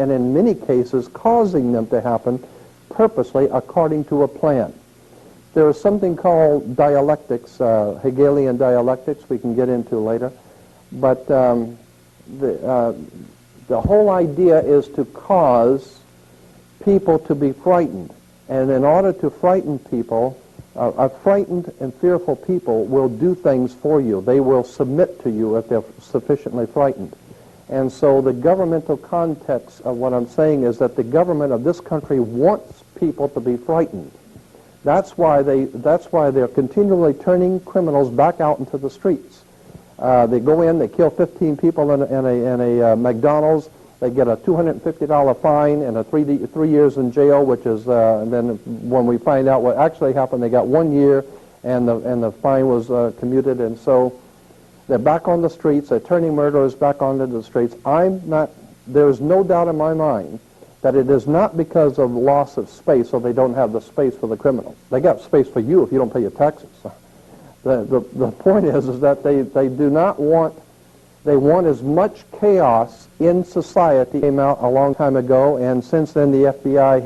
and in many cases causing them to happen purposely according to a plan. There is something called dialectics, Hegelian dialectics, we can get into later, but the whole idea is to cause people to be frightened. And in order to frighten people, a frightened and fearful people will do things for you. They will submit to you if they're sufficiently frightened. And so the governmental context of what I'm saying is that the government of this country wants people to be frightened. That's why they're continually turning criminals back out into the streets. They go in, they kill 15 people in a McDonald's. They get a $250 fine and a 3 years in jail, which is, and then when we find out what actually happened, they got 1 year, and the fine was commuted, and so they're back on the streets. They're turning murderers back onto the streets. There is no doubt in my mind that it is not because of loss of space, so they don't have the space for the criminals. They got space for you if you don't pay your taxes. The point is that they do not want. They want as much chaos in society. Came out a long time ago, and since then the FBI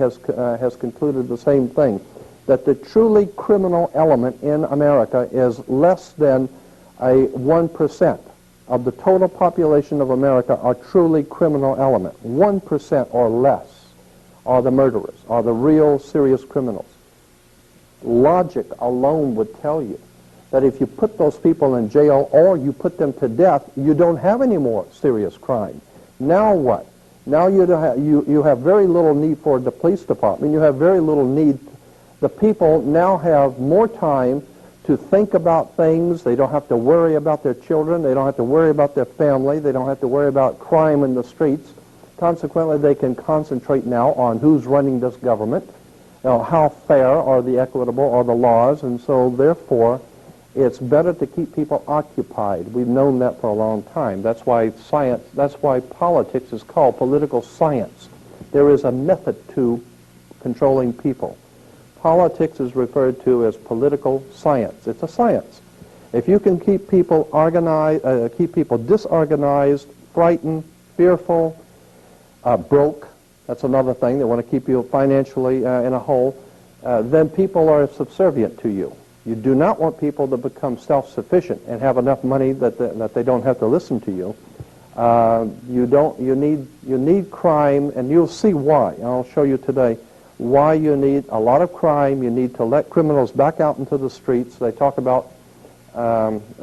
has concluded the same thing, that the truly criminal element in America is less than 1% of the total population of America are truly criminal element. 1% or less are the murderers, are the real serious criminals. Logic alone would tell you that if you put those people in jail or you put them to death, you don't have any more serious crime. Now what? Now you have very little need for the police department. You have very little need. The people now have more time to think about things. They don't have to worry about their children. They don't have to worry about their family. They don't have to worry about crime in the streets. Consequently, they can concentrate now on who's running this government, how fair are the equitable are the laws, and so therefore it's better to keep people occupied. We've known that for a long time. That's why politics is called political science. There is a method to controlling people. Politics is referred to as political science. It's a science. If you can keep people organized, keep people disorganized, frightened, fearful, broke, that's another thing. They want to keep you financially in a hole, then people are subservient to you. You do not want people to become self-sufficient and have enough money that they don't have to listen to you. You need crime, and you'll see why. I'll show you today why you need a lot of crime. You need to let criminals back out into the streets. They talk about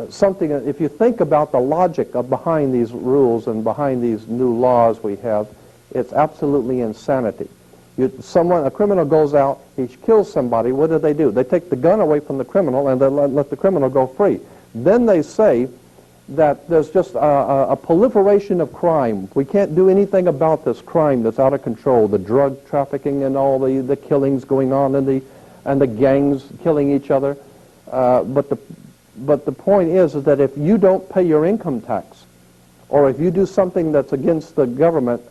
something. If you think about the logic behind these rules and behind these new laws we have, it's absolutely insanity. A criminal goes out, he kills somebody, what do? They take the gun away from the criminal and they let the criminal go free. Then they say that there's just a proliferation of crime. We can't do anything about this crime that's out of control, the drug trafficking and all the killings going on and the gangs killing each other. But the point is that if you don't pay your income tax, or if you do something that's against the government,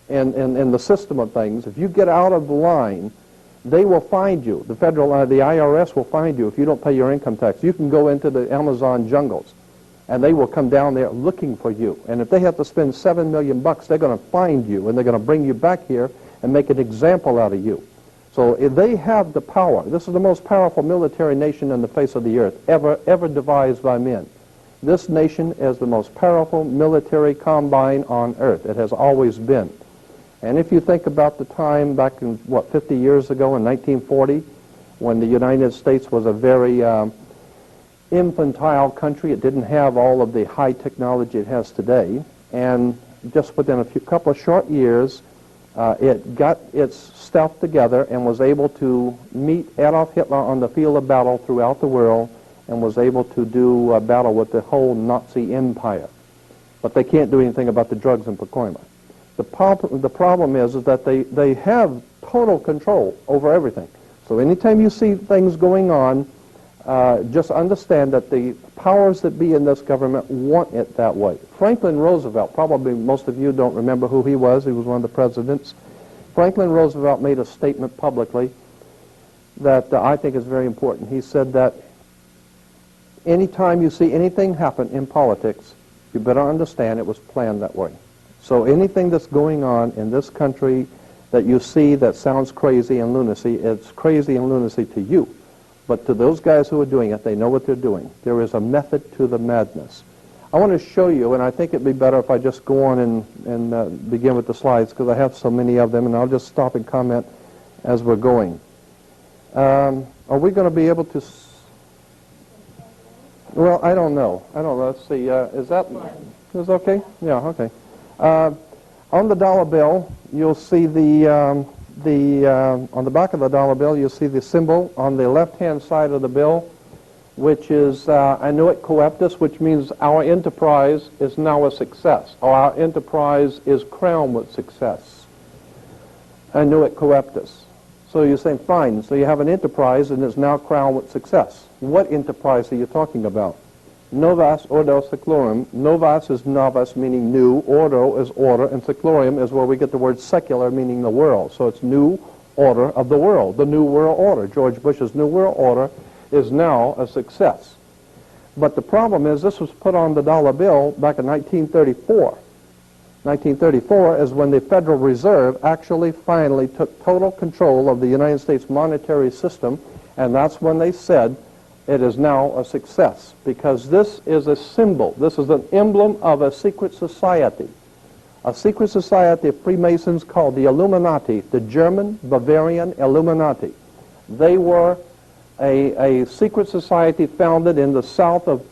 in the system of things, if you get out of the line, they will find you. The IRS will find you if you don't pay your income tax. You can go into the Amazon jungles, and they will come down there looking for you. And if they have to spend $7 million, they're going to find you, and they're going to bring you back here and make an example out of you. So if they have the power, this is the most powerful military nation on the face of the earth, ever devised by men. This nation is the most powerful military combine on earth. It has always been. And if you think about the time back in, 50 years ago in 1940, when the United States was a very infantile country, it didn't have all of the high technology it has today, and just within a couple of short years, it got its stuff together and was able to meet Adolf Hitler on the field of battle throughout the world and was able to do battle with the whole Nazi empire. But they can't do anything about the drugs in Pacoima. The problem is that they have total control over everything. So anytime you see things going on, just understand that the powers that be in this government want it that way. Franklin Roosevelt, probably most of you don't remember who he was. He was one of the presidents. Franklin Roosevelt made a statement publicly that I think is very important. He said that anytime you see anything happen in politics, you better understand it was planned that way. So anything that's going on in this country that you see that sounds crazy and lunacy, it's crazy and lunacy to you. But to those guys who are doing it, they know what they're doing. There is a method to the madness. I want to show you, and I think it'd be better if I just go on and begin with the slides, because I have so many of them, and I'll just stop and comment as we're going. Are we going to be able to... Well, I don't know. Let's see. Is that okay? Yeah, okay. On the dollar bill, you'll see on the back of the dollar bill, you'll see the symbol on the left-hand side of the bill, which is annuit coeptus, which means our enterprise is now a success. Our enterprise is crowned with success. Annuit coeptus. So you're saying, fine, so you have an enterprise and it's now crowned with success. What enterprise are you talking about? Novas ordo seclorum. Novas is novus, meaning new. Ordo is order, and seclorum is where we get the word secular, meaning the world. So it's new order of the world, the new world order. George Bush's new world order is now a success. But the problem is this was put on the dollar bill back in 1934. 1934 is when the Federal Reserve actually finally took total control of the United States monetary system, and that's when they said it is now a success, because this is a symbol. This is an emblem of a secret society. A secret society of Freemasons called the Illuminati, the German Bavarian Illuminati. They were a secret society founded in the south of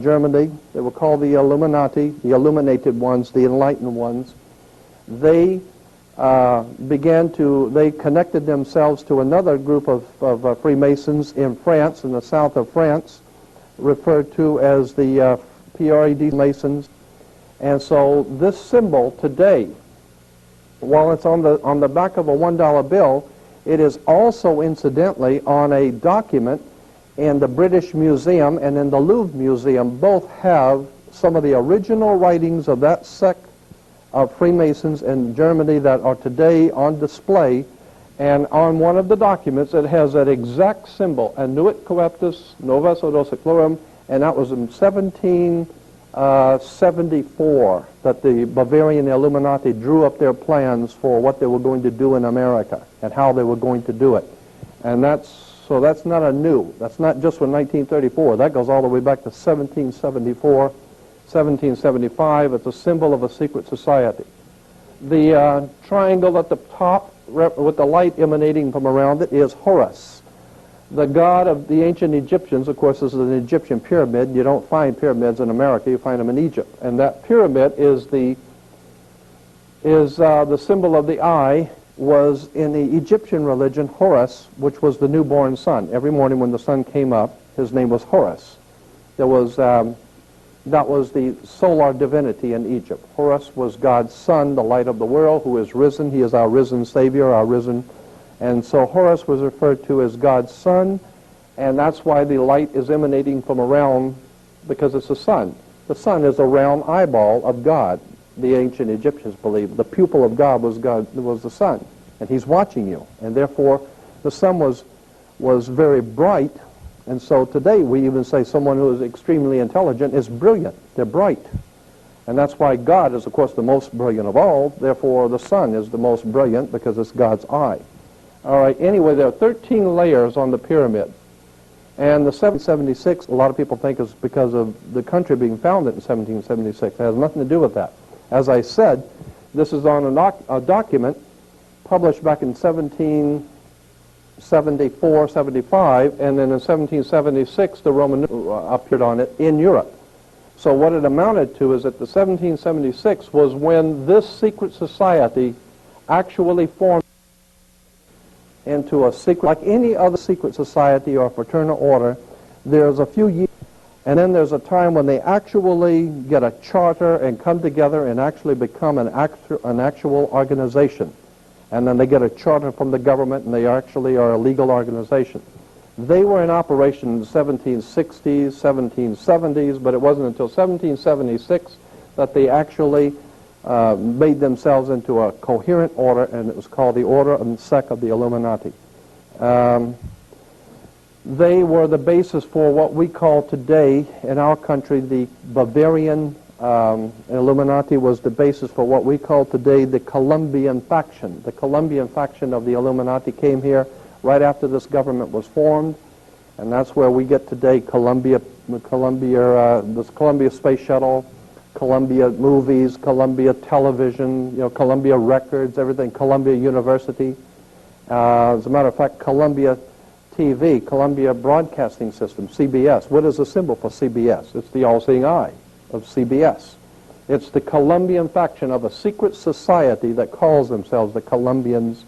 Germany. They were called the Illuminati, the illuminated ones, the enlightened ones. They they connected themselves to another group of Freemasons in France, in the south of France, referred to as the PRED Masons. And so this symbol today, while it's on the back of a $1 bill, it is also incidentally on a document in the British Museum and in the Louvre Museum. Both have some of the original writings of that sect of Freemasons in Germany that are today on display, and on one of the documents it has that exact symbol, annuit coeptus novus ordo seclorum, and that was in 1774 that the Bavarian Illuminati drew up their plans for what they were going to do in America and how they were going to do it. And that's not that's not just from 1934. That goes all the way back to 1774. 1775, it's a symbol of a secret society. The triangle at the top with the light emanating from around it is Horus, the god of the ancient Egyptians. Of course, this is an Egyptian pyramid. You don't find pyramids in America, you find them in Egypt. And that pyramid is the symbol of the eye, was in the Egyptian religion Horus, which was the newborn sun. Every morning when the sun came up, his name was Horus. That was the solar divinity in Egypt. Horus was God's son, the light of the world, who is risen. He is our risen Savior, our risen. And so Horus was referred to as God's son, and that's why the light is emanating from around, because it's the sun. The sun is a round eyeball of God. The ancient Egyptians believed the pupil of God was the sun, and he's watching you. And therefore, the sun was very bright. And so today we even say someone who is extremely intelligent is brilliant. They're bright. And that's why God is, of course, the most brilliant of all. Therefore, the sun is the most brilliant because it's God's eye. All right, anyway, there are 13 layers on the pyramid. And the 1776, a lot of people think is because of the country being founded in 1776. It has nothing to do with that. As I said, this is on a document published back in 1774, 75, and then in 1776 the Roman appeared on it in Europe. So what it amounted to is that the 1776 was when this secret society actually formed into a secret, like any other secret society or fraternal order. There's a few years, and then there's a time when they actually get a charter and come together and actually become an actual organization. And then they get a charter from the government, and they actually are a legal organization. They were in operation in the 1760s, 1770s, but it wasn't until 1776 that they actually made themselves into a coherent order, and it was called the Order and Sect of the Illuminati. They were the basis for what we call today in our country the Bavarian Illuminati was the basis for what we call today the Colombian faction. The Colombian faction of the Illuminati came here right after this government was formed, and that's where we get today this Columbia Space Shuttle, Columbia Movies, Columbia Television, Columbia Records, everything, Columbia University. As a matter of fact, Columbia TV, Columbia Broadcasting System, CBS. What is the symbol for CBS? It's the all-seeing eye of CBS. It's the Colombian faction of a secret society that calls themselves the Colombians,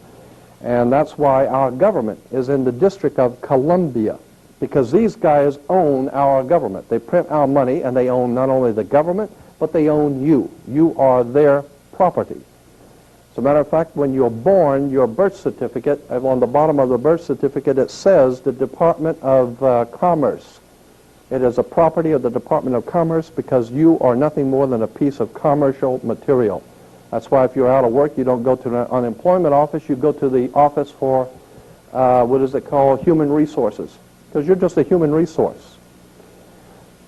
and that's why our government is in the District of Columbia, because these guys own our government. They print our money, and they own not only the government, but they own you. You are their property. As a matter of fact, when you're born, your birth certificate, on the bottom of the birth certificate, it says the Department of Commerce. It is a property of the Department of Commerce because you are nothing more than a piece of commercial material. That's why if you're out of work, you don't go to an unemployment office, you go to the office for, what is it called, human resources, because you're just a human resource.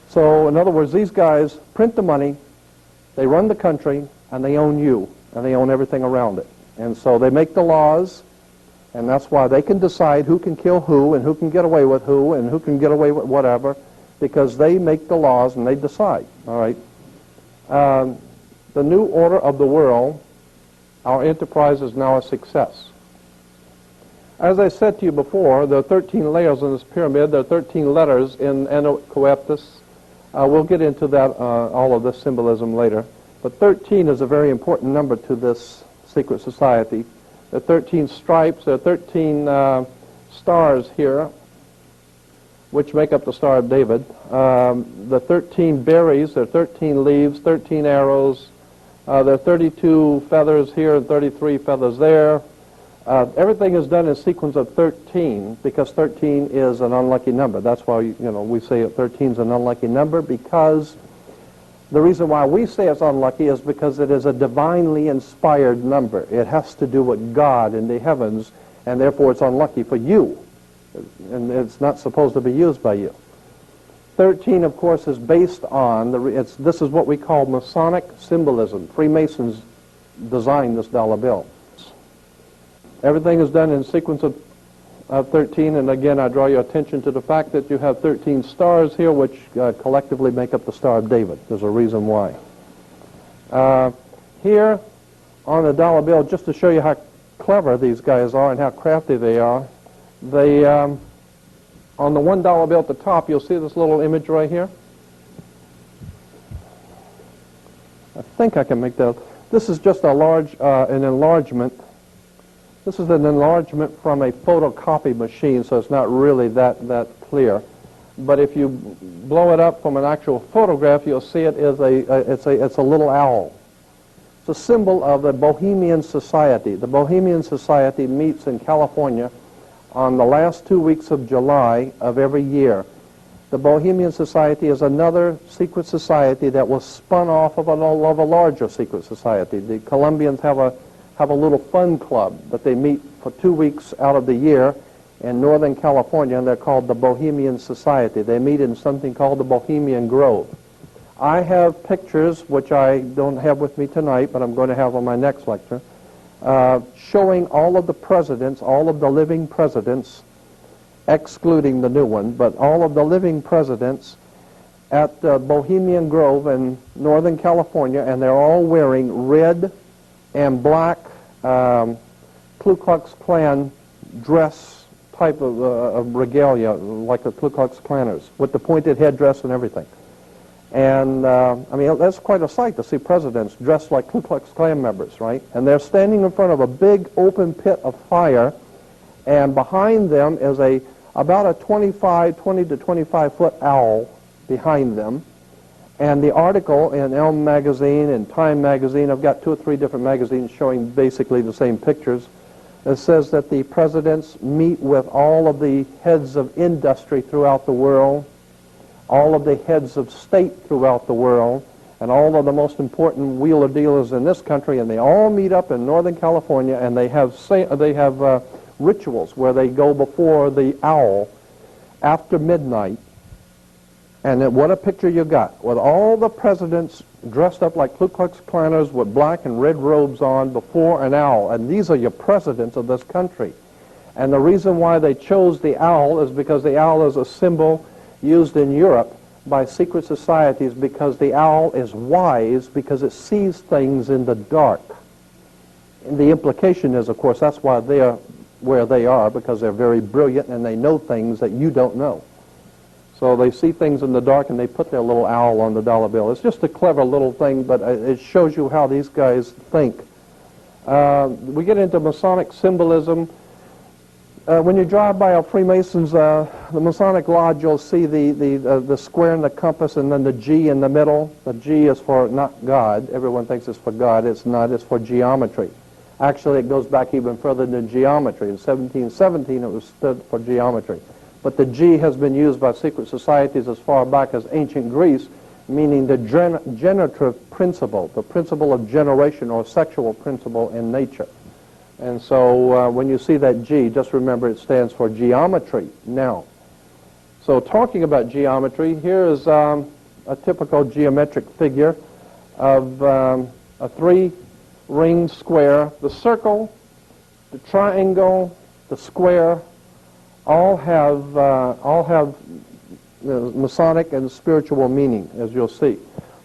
So, in other words, these guys print the money, they run the country, and they own you, and they own everything around it. And so they make the laws, and that's why they can decide who can kill who, and who can get away with who, and who can get away with whatever, because they make the laws and they decide, all right? The new order of the world, our enterprise is now a success. As I said to you before, there are 13 layers in this pyramid. There are 13 letters in Coeptus. We'll get into that, all of this symbolism later. But 13 is a very important number to this secret society. There are 13 stripes. There are 13 stars here, which make up the Star of David. The 13 berries, there are 13 leaves, 13 arrows. There are 32 feathers here and 33 feathers there. Everything is done in sequence of 13 because 13 is an unlucky number. That's why we say 13 is an unlucky number, because the reason why we say it's unlucky is because it is a divinely inspired number. It has to do with God in the heavens, and therefore it's unlucky for you. And it's not supposed to be used by you. 13, of course, is based on, this is what we call Masonic symbolism. Freemasons designed this dollar bill. Everything is done in sequence of 13, and again, I draw your attention to the fact that you have 13 stars here, which collectively make up the Star of David. There's a reason why. Here on the dollar bill, just to show you how clever these guys are and how crafty they are, they, on the $1 bill at the top, you'll see this little image right here. I think I can make that. This is just a large, an enlargement. This is an enlargement from a photocopy machine, so it's not really that clear. But if you blow it up from an actual photograph, you'll see it is it's a little owl. It's a symbol of the Bohemian Society. The Bohemian Society meets in California on the last 2 weeks of July of every year. The Bohemian Society is another secret society that was spun off of a larger secret society. The Colombians have a little fun club that they meet for 2 weeks out of the year in Northern California, and they're called the Bohemian Society. They meet in something called the Bohemian Grove. I have pictures, which I don't have with me tonight, but I'm going to have on my next lecture, showing all of the presidents, all of the living presidents, excluding the new one, but all of the living presidents at Bohemian Grove in Northern California, and they're all wearing red and black Ku Klux Klan dress type of regalia, like the Ku Klux Klanners, with the pointed headdress and everything. And, I mean, that's quite a sight to see presidents dressed like Ku Klux Klan members, right? And they're standing in front of a big open pit of fire, and behind them is about a 20 to 25-foot owl behind them. And the article in Elm magazine and Time magazine, I've got 2 or 3 different magazines showing basically the same pictures. It says that the presidents meet with all of the heads of industry throughout the world, all of the heads of state throughout the world, and all of the most important wheeler dealers in this country, and they all meet up in Northern California, and they have rituals where they go before the owl after midnight, And then what a picture you got, with all the presidents dressed up like Ku Klux Klanners with black and red robes on before an owl. And these are your presidents of this country. And the reason why they chose the owl is because the owl is a symbol used in Europe by secret societies, because the owl is wise because it sees things in the dark. And the implication is, of course, that's why they are where they are, because they're very brilliant and they know things that you don't know. So they see things in the dark and they put their little owl on the dollar bill. It's just a clever little thing, but it shows you how these guys think. We get into Masonic symbolism. When you drive by a Freemasons, the Masonic Lodge, you'll see the square and the compass and then the G in the middle. The G is for not God. Everyone thinks it's for God. It's not. It's for geometry. Actually, it goes back even further than geometry. In 1717, it was stood for geometry. But the G has been used by secret societies as far back as ancient Greece, meaning the generative principle, the principle of generation or sexual principle in nature. And so when you see that G, just remember it stands for geometry now. So talking about geometry, here is a typical geometric figure of a three-ring square. The circle, the triangle, the square, all have Masonic and spiritual meaning, as you'll see.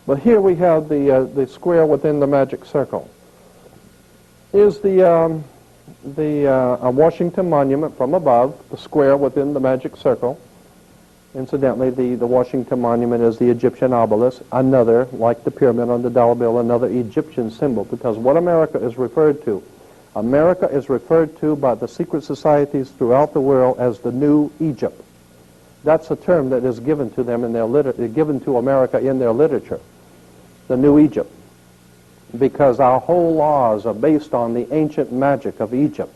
But here we have the square within the magic circle. Here's the Washington Monument from above, the square within the magic circle. Incidentally, the Washington Monument is the Egyptian obelisk, another, like the pyramid on the dollar bill, another Egyptian symbol, because what America is referred to by the secret societies throughout the world as the New Egypt. That's a term that is given to them in their given to America in their literature, the New Egypt, because our whole laws are based on the ancient magic of Egypt,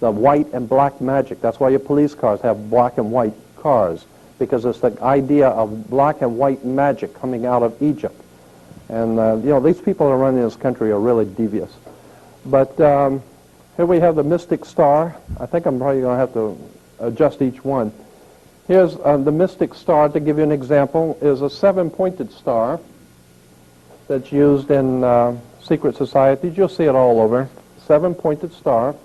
the white and black magic. That's why your police cars have black and white cars, because it's the idea of black and white magic coming out of Egypt. And these people that are running this country are really devious. But here we have the mystic star. I think I'm probably going to have to adjust each one. Here's the mystic star, to give you an example, is a seven-pointed star that's used in secret societies. You'll see it all over. Seven-pointed star.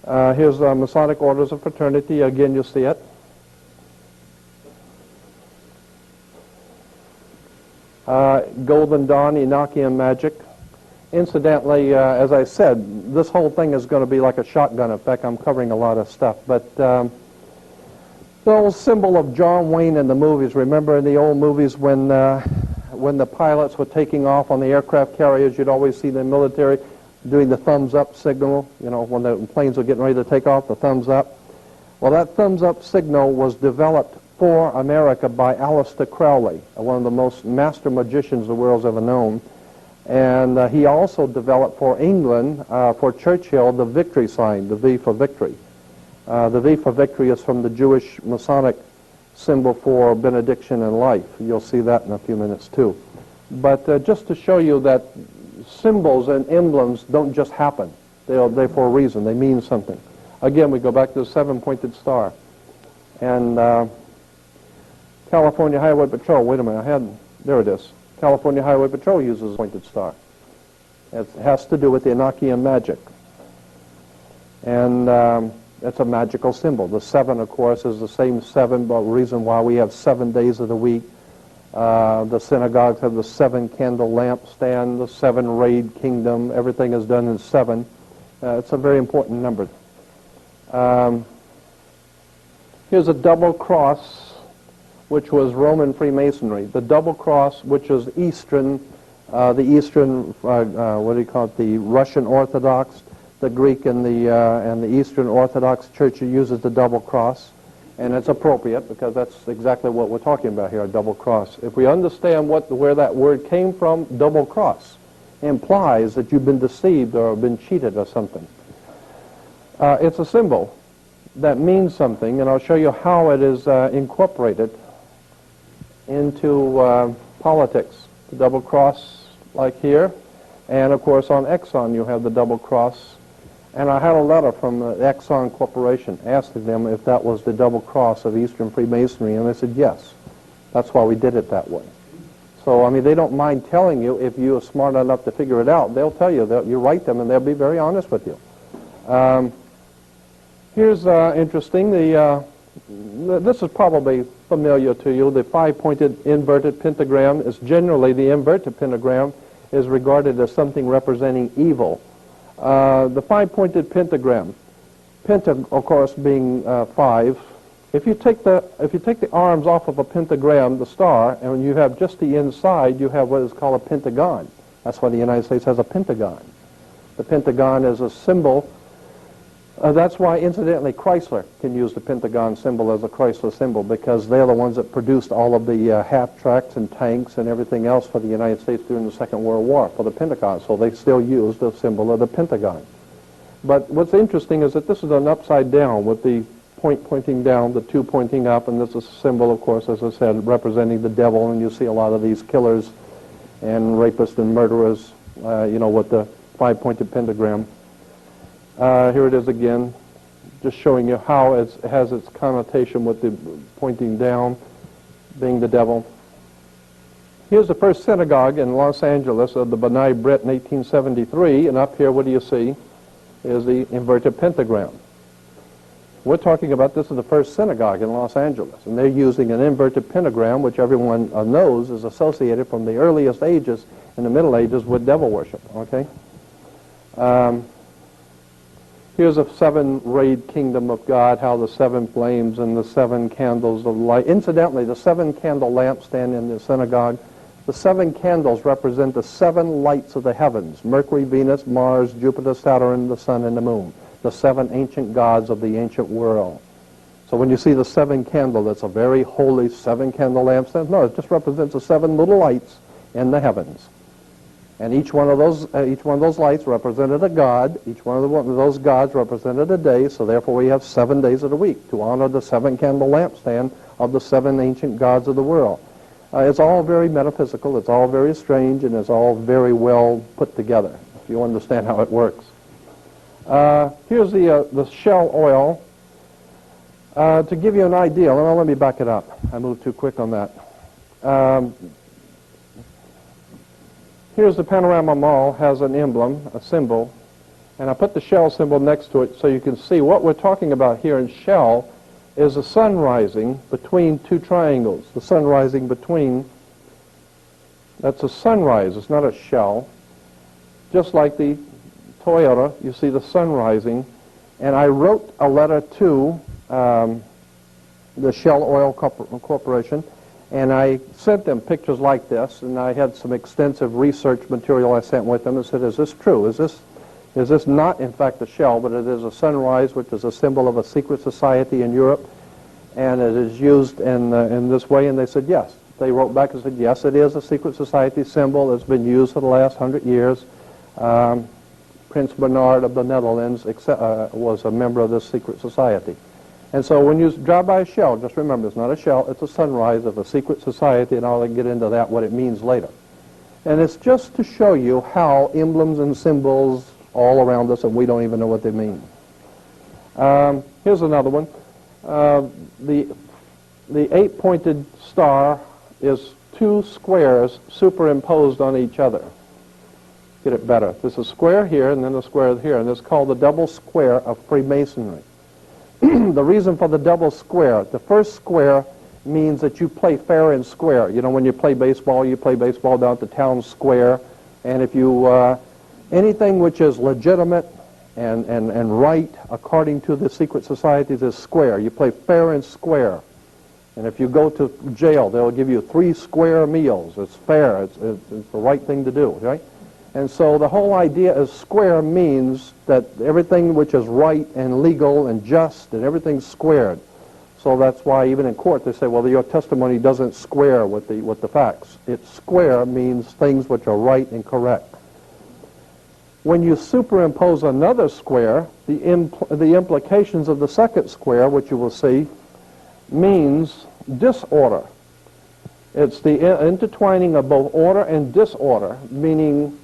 Here's Masonic Orders of Fraternity. Again, you'll see it. Golden Dawn, Enochian magic. Incidentally, as I said, this whole thing is going to be like a shotgun effect. I'm covering a lot of stuff. But the old symbol of John Wayne in the movies, remember in the old movies when the pilots were taking off on the aircraft carriers, you'd always see the military doing the thumbs up signal, when the planes were getting ready to take off, the thumbs up. Well, that thumbs up signal was developed for America by Aleister Crowley, one of the most master magicians the world's ever known. And he also developed for England, for Churchill, the victory sign, the V for victory. The V for victory is from the Jewish Masonic symbol for benediction and life. You'll see that in a few minutes too. But just to show you that symbols and emblems don't just happen. They're for a reason. They mean something. Again, we go back to the seven-pointed star. And California Highway Patrol, wait a minute, there it is. California Highway Patrol uses a pointed star. It has to do with the Enochian magic. And it's a magical symbol. The seven, of course, is the same seven, but the reason why we have 7 days of the week. The synagogues have the 7-candle lampstand, the 7-rayed kingdom. Everything is done in 7. It's a very important number. Here's a double cross, which was Roman Freemasonry. The double cross, which is Eastern, what do you call it, the Russian Orthodox, the Greek and the Eastern Orthodox Church uses the double cross, and it's appropriate because that's exactly what we're talking about here, a double cross. If we understand where that word came from, double cross implies that you've been deceived or been cheated or something. It's a symbol that means something, and I'll show you how it is incorporated into politics. The double cross, like here, and of course on Exxon you have the double cross. And I had a letter from the Exxon Corporation asking them if that was the double cross of Eastern Freemasonry, and they said yes. That's why we did it that way. So, I mean, they don't mind telling you if you are smart enough to figure it out. They'll tell you. You write them, and they'll be very honest with you. Here's interesting. This is probably familiar to you. The five-pointed inverted pentagram is generally, the inverted pentagram is regarded as something representing evil. The five-pointed pentagram, penta, of course, being five. If you take the arms off of a pentagram, the star, and when you have just the inside, you have what is called a pentagon. That's why the United States has a pentagon. The pentagon is a symbol. That's why, incidentally, Chrysler can use the pentagon symbol as a Chrysler symbol, because they're the ones that produced all of the half-tracks and tanks and everything else for the United States during the Second World War for the Pentagon. So they still use the symbol of the pentagon. But what's interesting is that this is an upside down with the point pointing down, the two pointing up, and this is a symbol, of course, as I said, representing the devil, and you see a lot of these killers and rapists and murderers, with the five-pointed pentagram. Here it is again, just showing you how it has its connotation with the pointing down, being the devil. Here's the first synagogue in Los Angeles of the B'nai B'rith in 1873, and up here, what do you see, is the inverted pentagram. We're talking about this is the first synagogue in Los Angeles, and they're using an inverted pentagram, which everyone knows is associated from the earliest ages in the Middle Ages with devil worship, okay? Here's a seven-rayed kingdom of God, how the seven flames and the seven candles of light. Incidentally, the seven-candle lampstand in the synagogue, the seven candles represent the seven lights of the heavens: Mercury, Venus, Mars, Jupiter, Saturn, the sun, and the moon. The seven ancient gods of the ancient world. So when you see the seven candle, that's a very holy seven-candle lampstand. No, it just represents the seven little lights in the heavens. And each one of those lights represented a god. Each one of those gods represented a day. So therefore, we have 7 days of the week to honor the seven-candle lampstand of the seven ancient gods of the world. It's all very metaphysical. It's all very strange, and it's all very well put together, if you understand how it works. Here's the shell oil. To give you an idea, let me back it up. I moved too quick on that. Here's the Panorama Mall, has an emblem, a symbol, and I put the shell symbol next to it so you can see what we're talking about here in shell is the sun rising between two triangles. The sun rising between, that's a sunrise, it's not a shell. Just like the Toyota, you see the sun rising, and I wrote a letter to the Shell Oil Corporation, and I sent them pictures like this, and I had some extensive research material I sent with them and said, is this true? Is this not, in fact, a shell, but it is a sunrise, which is a symbol of a secret society in Europe, and it is used in this way? And they said, yes. They wrote back and said, yes, it is a secret society symbol. It's been used for the last 100 years. Prince Bernard of the Netherlands was a member of this secret society. And so when you drive by a shell, just remember, it's not a shell, it's a sunrise of a secret society, and I'll get into that, what it means later. And it's just to show you how emblems and symbols all around us, and we don't even know what they mean. Here's another one. The eight-pointed star is two squares superimposed on each other. Get it better. There's a square here and then a square here, and it's called the double square of Freemasonry. The reason for the double square, the first square means that you play fair and square. You know, when you play baseball down at the town square, and if you, anything which is legitimate and right according to the secret societies is square. You play fair and square. And if you go to jail, they'll give you 3 square meals. It's fair. It's the right thing to do, right? And so the whole idea is square means that everything which is right and legal and just and everything's squared. So that's why even in court they say, well, your testimony doesn't square with the facts. It's square means things which are right and correct. When you superimpose another square, the implications of the second square, which you will see, means disorder. It's the intertwining of both order and disorder, meaning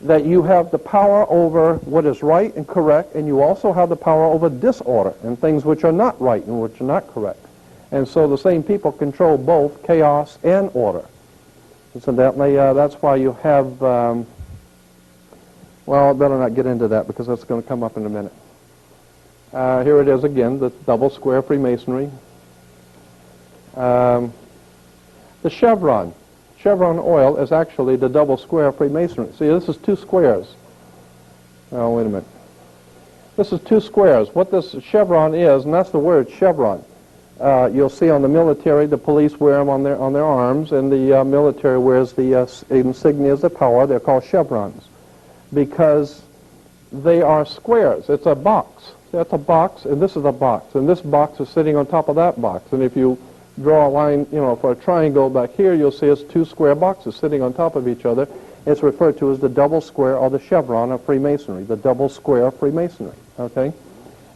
that you have the power over what is right and correct, and you also have the power over disorder and things which are not right and which are not correct. And so the same people control both chaos and order. Incidentally, that's why you have, well, I better not get into that because that's going to come up in a minute. Here it is again, the double square Freemasonry. The chevron oil is actually the double square Freemasonry. See, this is two squares. Oh, wait a minute. This is two squares. What this chevron is, and that's the word chevron. You'll see on the military, the police wear them on their arms, and the military wears the insignias of power. They're called chevrons because they are squares. It's a box. That's a box, and this is a box, and this box is sitting on top of that box. And if you draw a line, for a triangle back here, you'll see it's two square boxes sitting on top of each other. It's referred to as the double square or the chevron of Freemasonry, the double square Freemasonry, okay?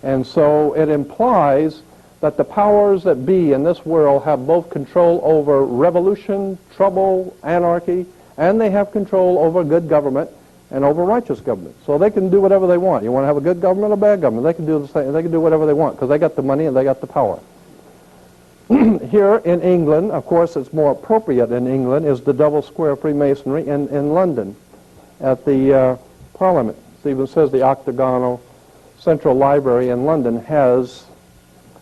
And so it implies that the powers that be in this world have both control over revolution, trouble, anarchy, and they have control over good government and over righteous government. So they can do whatever they want. You want to have a good government or bad government, they can do the same. They can do whatever they want because they got the money and they got the power. Here in England, of course, it's more appropriate in England, is the double square Freemasonry in London at the Parliament. It even says the octagonal Central Library in London has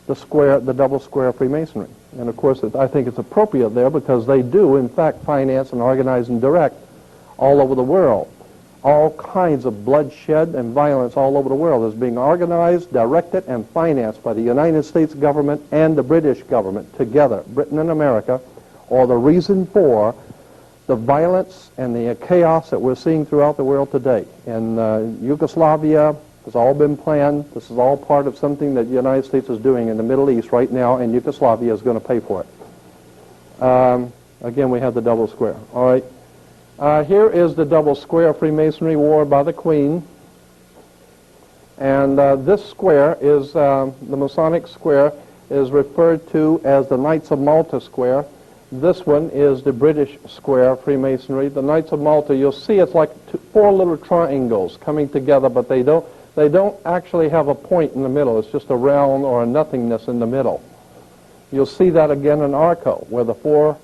the double square Freemasonry. And of course, I think it's appropriate there because they do, in fact, finance and organize and direct all over the world. All kinds of bloodshed and violence all over the world is being organized, directed, and financed by the United States government and the British government together. Britain and America are the reason for the violence and the chaos that we're seeing throughout the world today. In Yugoslavia, it's all been planned. This is all part of something that the United States is doing in the Middle East right now, and Yugoslavia is going to pay for it. Again, we have the double square. All right. Here is the double square Freemasonry worn by the Queen. And this square is, the Masonic square is referred to as the Knights of Malta square. This one is the British square Freemasonry. The Knights of Malta, you'll see it's like four little triangles coming together, but they don't actually have a point in the middle. It's just a round or a nothingness in the middle. You'll see that again in Arco, where the four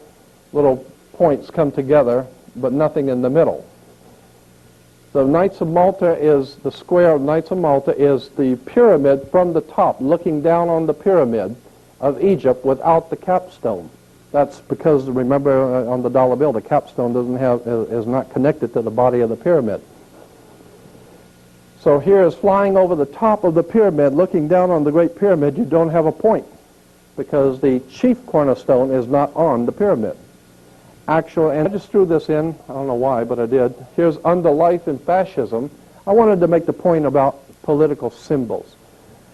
little points come together, but nothing in the middle. The Knights of Malta is, the square of Knights of Malta is the pyramid from the top, looking down on the pyramid of Egypt without the capstone. That's because, remember, on the dollar bill, the capstone is not connected to the body of the pyramid. So here is flying over the top of the pyramid, looking down on the Great Pyramid, you don't have a point because the chief cornerstone is not on the pyramid. And I just threw this in, I don't know why, but I did. Here's Under Life in Fascism. I wanted to make the point about political symbols.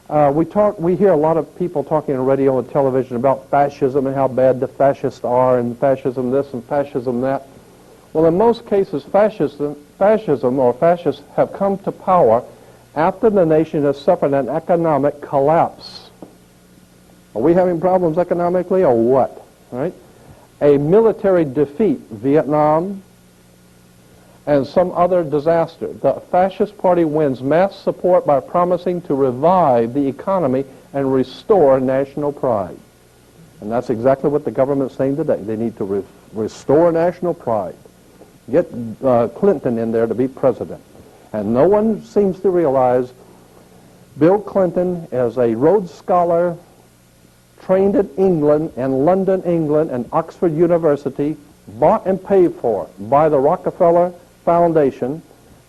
We hear a lot of people talking on radio and television about fascism and how bad the fascists are and fascism this and fascism that. Well, in most cases, fascism or fascists have come to power after the nation has suffered an economic collapse. Are we having problems economically or what? Right? A military defeat, Vietnam, and some other disaster. The fascist party wins mass support by promising to revive the economy and restore national pride. And that's exactly what the government's saying today. They need to restore national pride. Get Clinton in there to be president. And no one seems to realize Bill Clinton is a Rhodes Scholar, trained in England and London, England, and Oxford University, bought and paid for by the Rockefeller Foundation,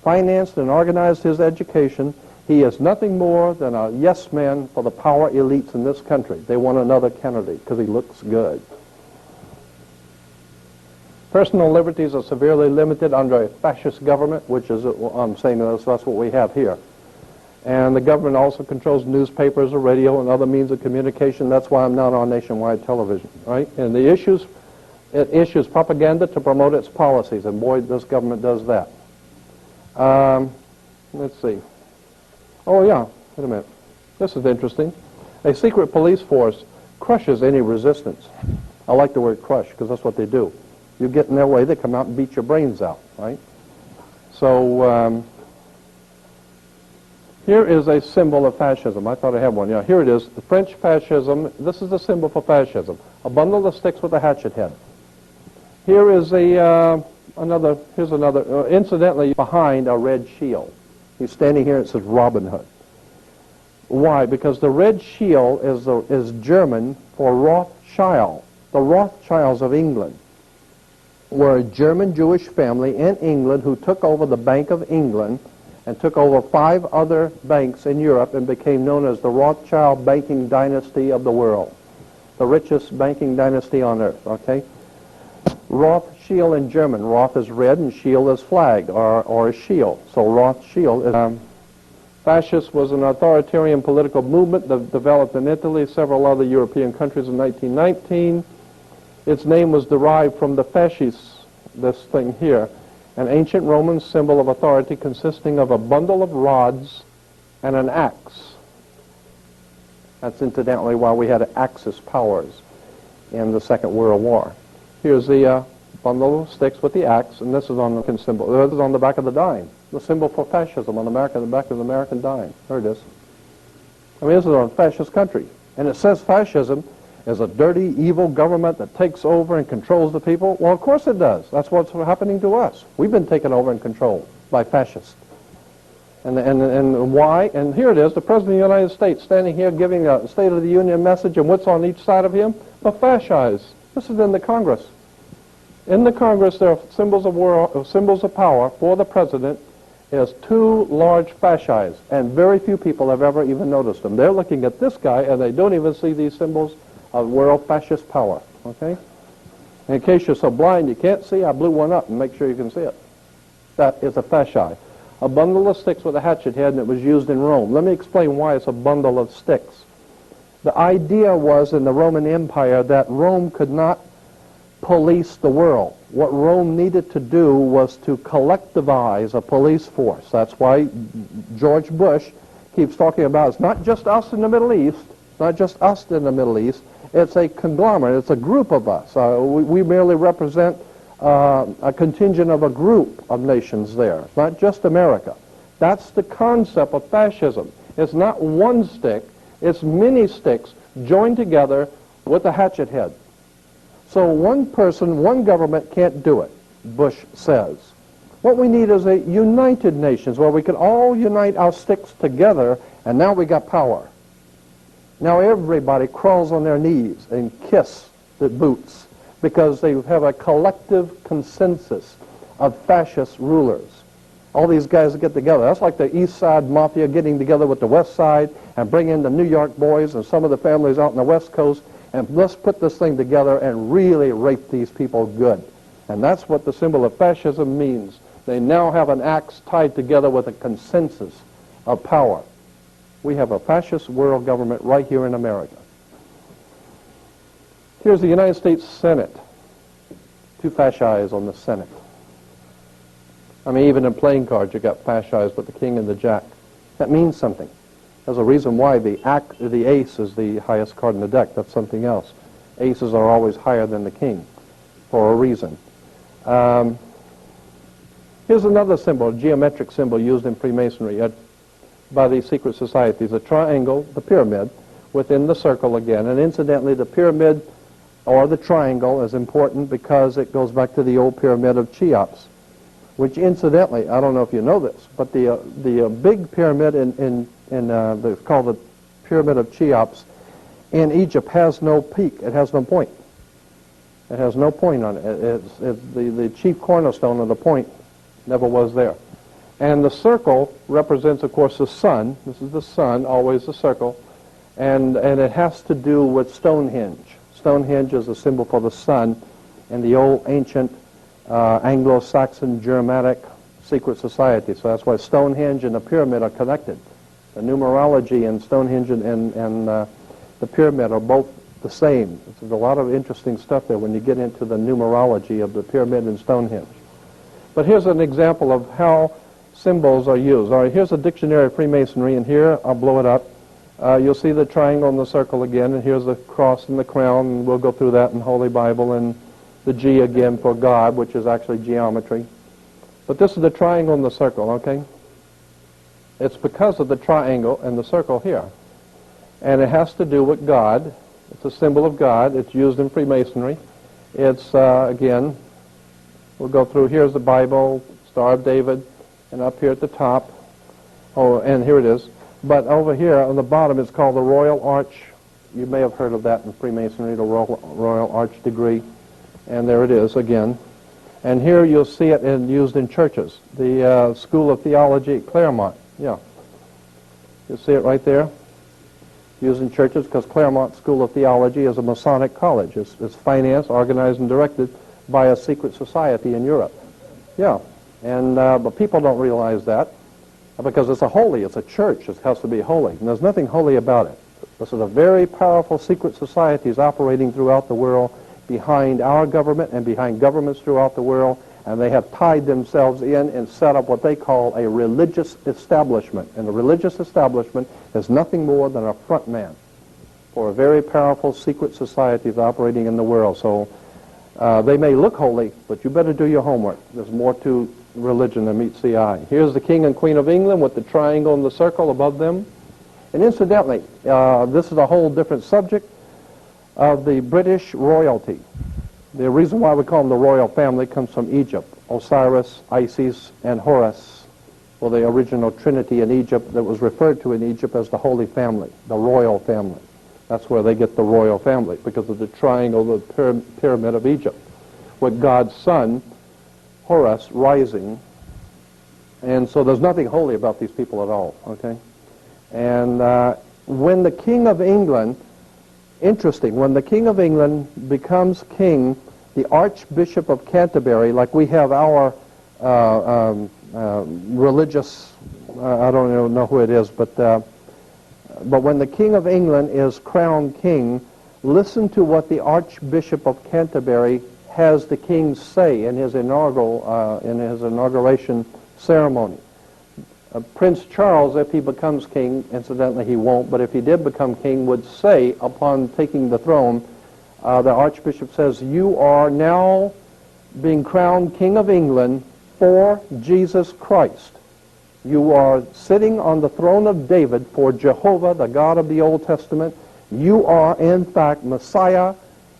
financed and organized his education. He is nothing more than a yes man for the power elites in this country. They want another candidate because he looks good. Personal liberties are severely limited under a fascist government, which is, I'm saying that's what we have here. And the government also controls newspapers, or radio, and other means of communication. That's why I'm not on nationwide television, right? And it issues propaganda to promote its policies, and boy, this government does that. Let's see. Oh, yeah, wait a minute. This is interesting. A secret police force crushes any resistance. I like the word crush, because that's what they do. You get in their way, they come out and beat your brains out, right? So, Here is a symbol of fascism. I thought I had one. Yeah, here it is. The French fascism. This is the symbol for fascism. A bundle of sticks with a hatchet head. Here is here's another, incidentally, behind a red shield. He's standing here, it says Robin Hood. Why? Because the red shield is German for Rothschild. The Rothschilds of England were a German Jewish family in England who took over the Bank of England and took over 5 other banks in Europe and became known as the Rothschild banking dynasty of the world. The richest banking dynasty on earth, okay? Rothschild in German. Roth is red and shield is flag or a shield. So Rothschild is... Fascist was an authoritarian political movement that developed in Italy, several other European countries in 1919. Its name was derived from the fasces, this thing here, an ancient Roman symbol of authority consisting of a bundle of rods and an axe. That's incidentally why we had Axis powers in the Second World War. Here's the bundle of sticks with the axe, and this is on the symbol. This is on the back of the dime. The symbol for fascism on the back of the American dime. There it is. I mean, this is a fascist country. And it says fascism is a dirty, evil government that takes over and controls the people. Well, of course it does. That's what's happening to us. We've been taken over and controlled by fascists. And why? And here it is, the President of the United States standing here giving a State of the Union message, and what's on each side of him? The fascists. This is in the Congress. In the Congress, there are symbols of power for the President. Is 2 large fasces, and very few people have ever even noticed them. They're looking at this guy, and they don't even see these symbols of world fascist power, okay? And in case you're so blind you can't see, I blew one up and make sure you can see it. That is a fasci. A bundle of sticks with a hatchet head, and it was used in Rome. Let me explain why it's a bundle of sticks. The idea was in the Roman Empire that Rome could not police the world. What Rome needed to do was to collectivize a police force. That's why George Bush keeps talking about it's not just us in the Middle East, not just us in the Middle East, it's a conglomerate, it's a group of us. We merely represent a contingent of a group of nations there, not just America. That's the concept of fascism. It's not one stick, it's many sticks joined together with a hatchet head. So one person, one government can't do it, Bush says. What we need is a united nations where we can all unite our sticks together, and now we got power. Now everybody crawls on their knees and kiss the boots because they have a collective consensus of fascist rulers. All these guys get together. That's like the East Side Mafia getting together with the West Side and bring in the New York boys and some of the families out on the West Coast, and let's put this thing together and really rape these people good. And that's what the symbol of fascism means. They now have an axe tied together with a consensus of power. We have a fascist world government right here in America. Here's the United States Senate. 2 fasces on the Senate. I mean, even in playing cards, you got fasces with the king and the jack. That means something. There's a reason why the ace is the highest card in the deck. That's something else. Aces are always higher than the king for a reason. Here's another symbol, a geometric symbol used in Freemasonry by these secret societies. A triangle, the pyramid, within the circle again. And incidentally, the pyramid or the triangle is important because it goes back to the old pyramid of Cheops, which incidentally, I don't know if you know this, but the big pyramid it's called the Pyramid of Cheops in Egypt has no peak. It has no point. It has no point on it. The chief cornerstone of the point never was there. And the circle represents, of course, the sun. This is the sun, always the circle. And it has to do with Stonehenge. Stonehenge is a symbol for the sun in the old ancient Anglo-Saxon Germanic secret society. So that's why Stonehenge and the pyramid are connected. The numerology in Stonehenge and the pyramid are both the same. There's a lot of interesting stuff there when you get into the numerology of the pyramid and Stonehenge. But here's an example of how symbols are used. All right, here's a dictionary of Freemasonry, and here, I'll blow it up. You'll see the triangle and the circle again, and here's the cross and the crown, and we'll go through that in Holy Bible, and the G again for God, which is actually geometry. But this is the triangle and the circle, okay? It's because of the triangle and the circle here. And it has to do with God. It's a symbol of God. It's used in Freemasonry. It's, again, we'll go through. Here's the Bible, Star of David, and up here at the top. Oh, and here it is. But over here on the bottom, it's called the Royal Arch. You may have heard of that in Freemasonry, the Royal Arch degree. And there it is again. And here you'll see it used in churches. The School of Theology at Claremont. Yeah. You see it right there? Used in churches because Claremont School of Theology is a Masonic college. It's financed, organized, and directed by a secret society in Europe. Yeah. And but people don't realize that because it's a church. It has to be holy. And there's nothing holy about it. This is a very powerful secret societies operating throughout the world behind our government and behind governments throughout the world, and they have tied themselves in and set up what they call a religious establishment. And the religious establishment is nothing more than a front man for a very powerful secret societies operating in the world. So they may look holy, but you better do your homework. There's more to religion than meets the eye. Here's the King and Queen of England with the triangle and the circle above them. And incidentally, this is a whole different subject of the British royalty. The reason why we call them the royal family comes from Egypt. Osiris, Isis, and Horus were the original trinity in Egypt that was referred to in Egypt as the Holy Family, the royal family. That's where they get the royal family, because of the triangle, the pyramid of Egypt, with God's son, Horus, rising. And so there's nothing holy about these people at all, okay? And when the King of England, interesting, when the King of England becomes king, the Archbishop of Canterbury, like we have our religious, I don't even know who it is, but when the King of England is crowned king, listen to what the Archbishop of Canterbury has the king say in his inauguration ceremony. Prince Charles, if he becomes king, incidentally he won't, but if he did become king, would say upon taking the throne, the Archbishop says, "You are now being crowned King of England for Jesus Christ. You are sitting on the throne of David for Jehovah, the God of the Old Testament. You are, in fact, Messiah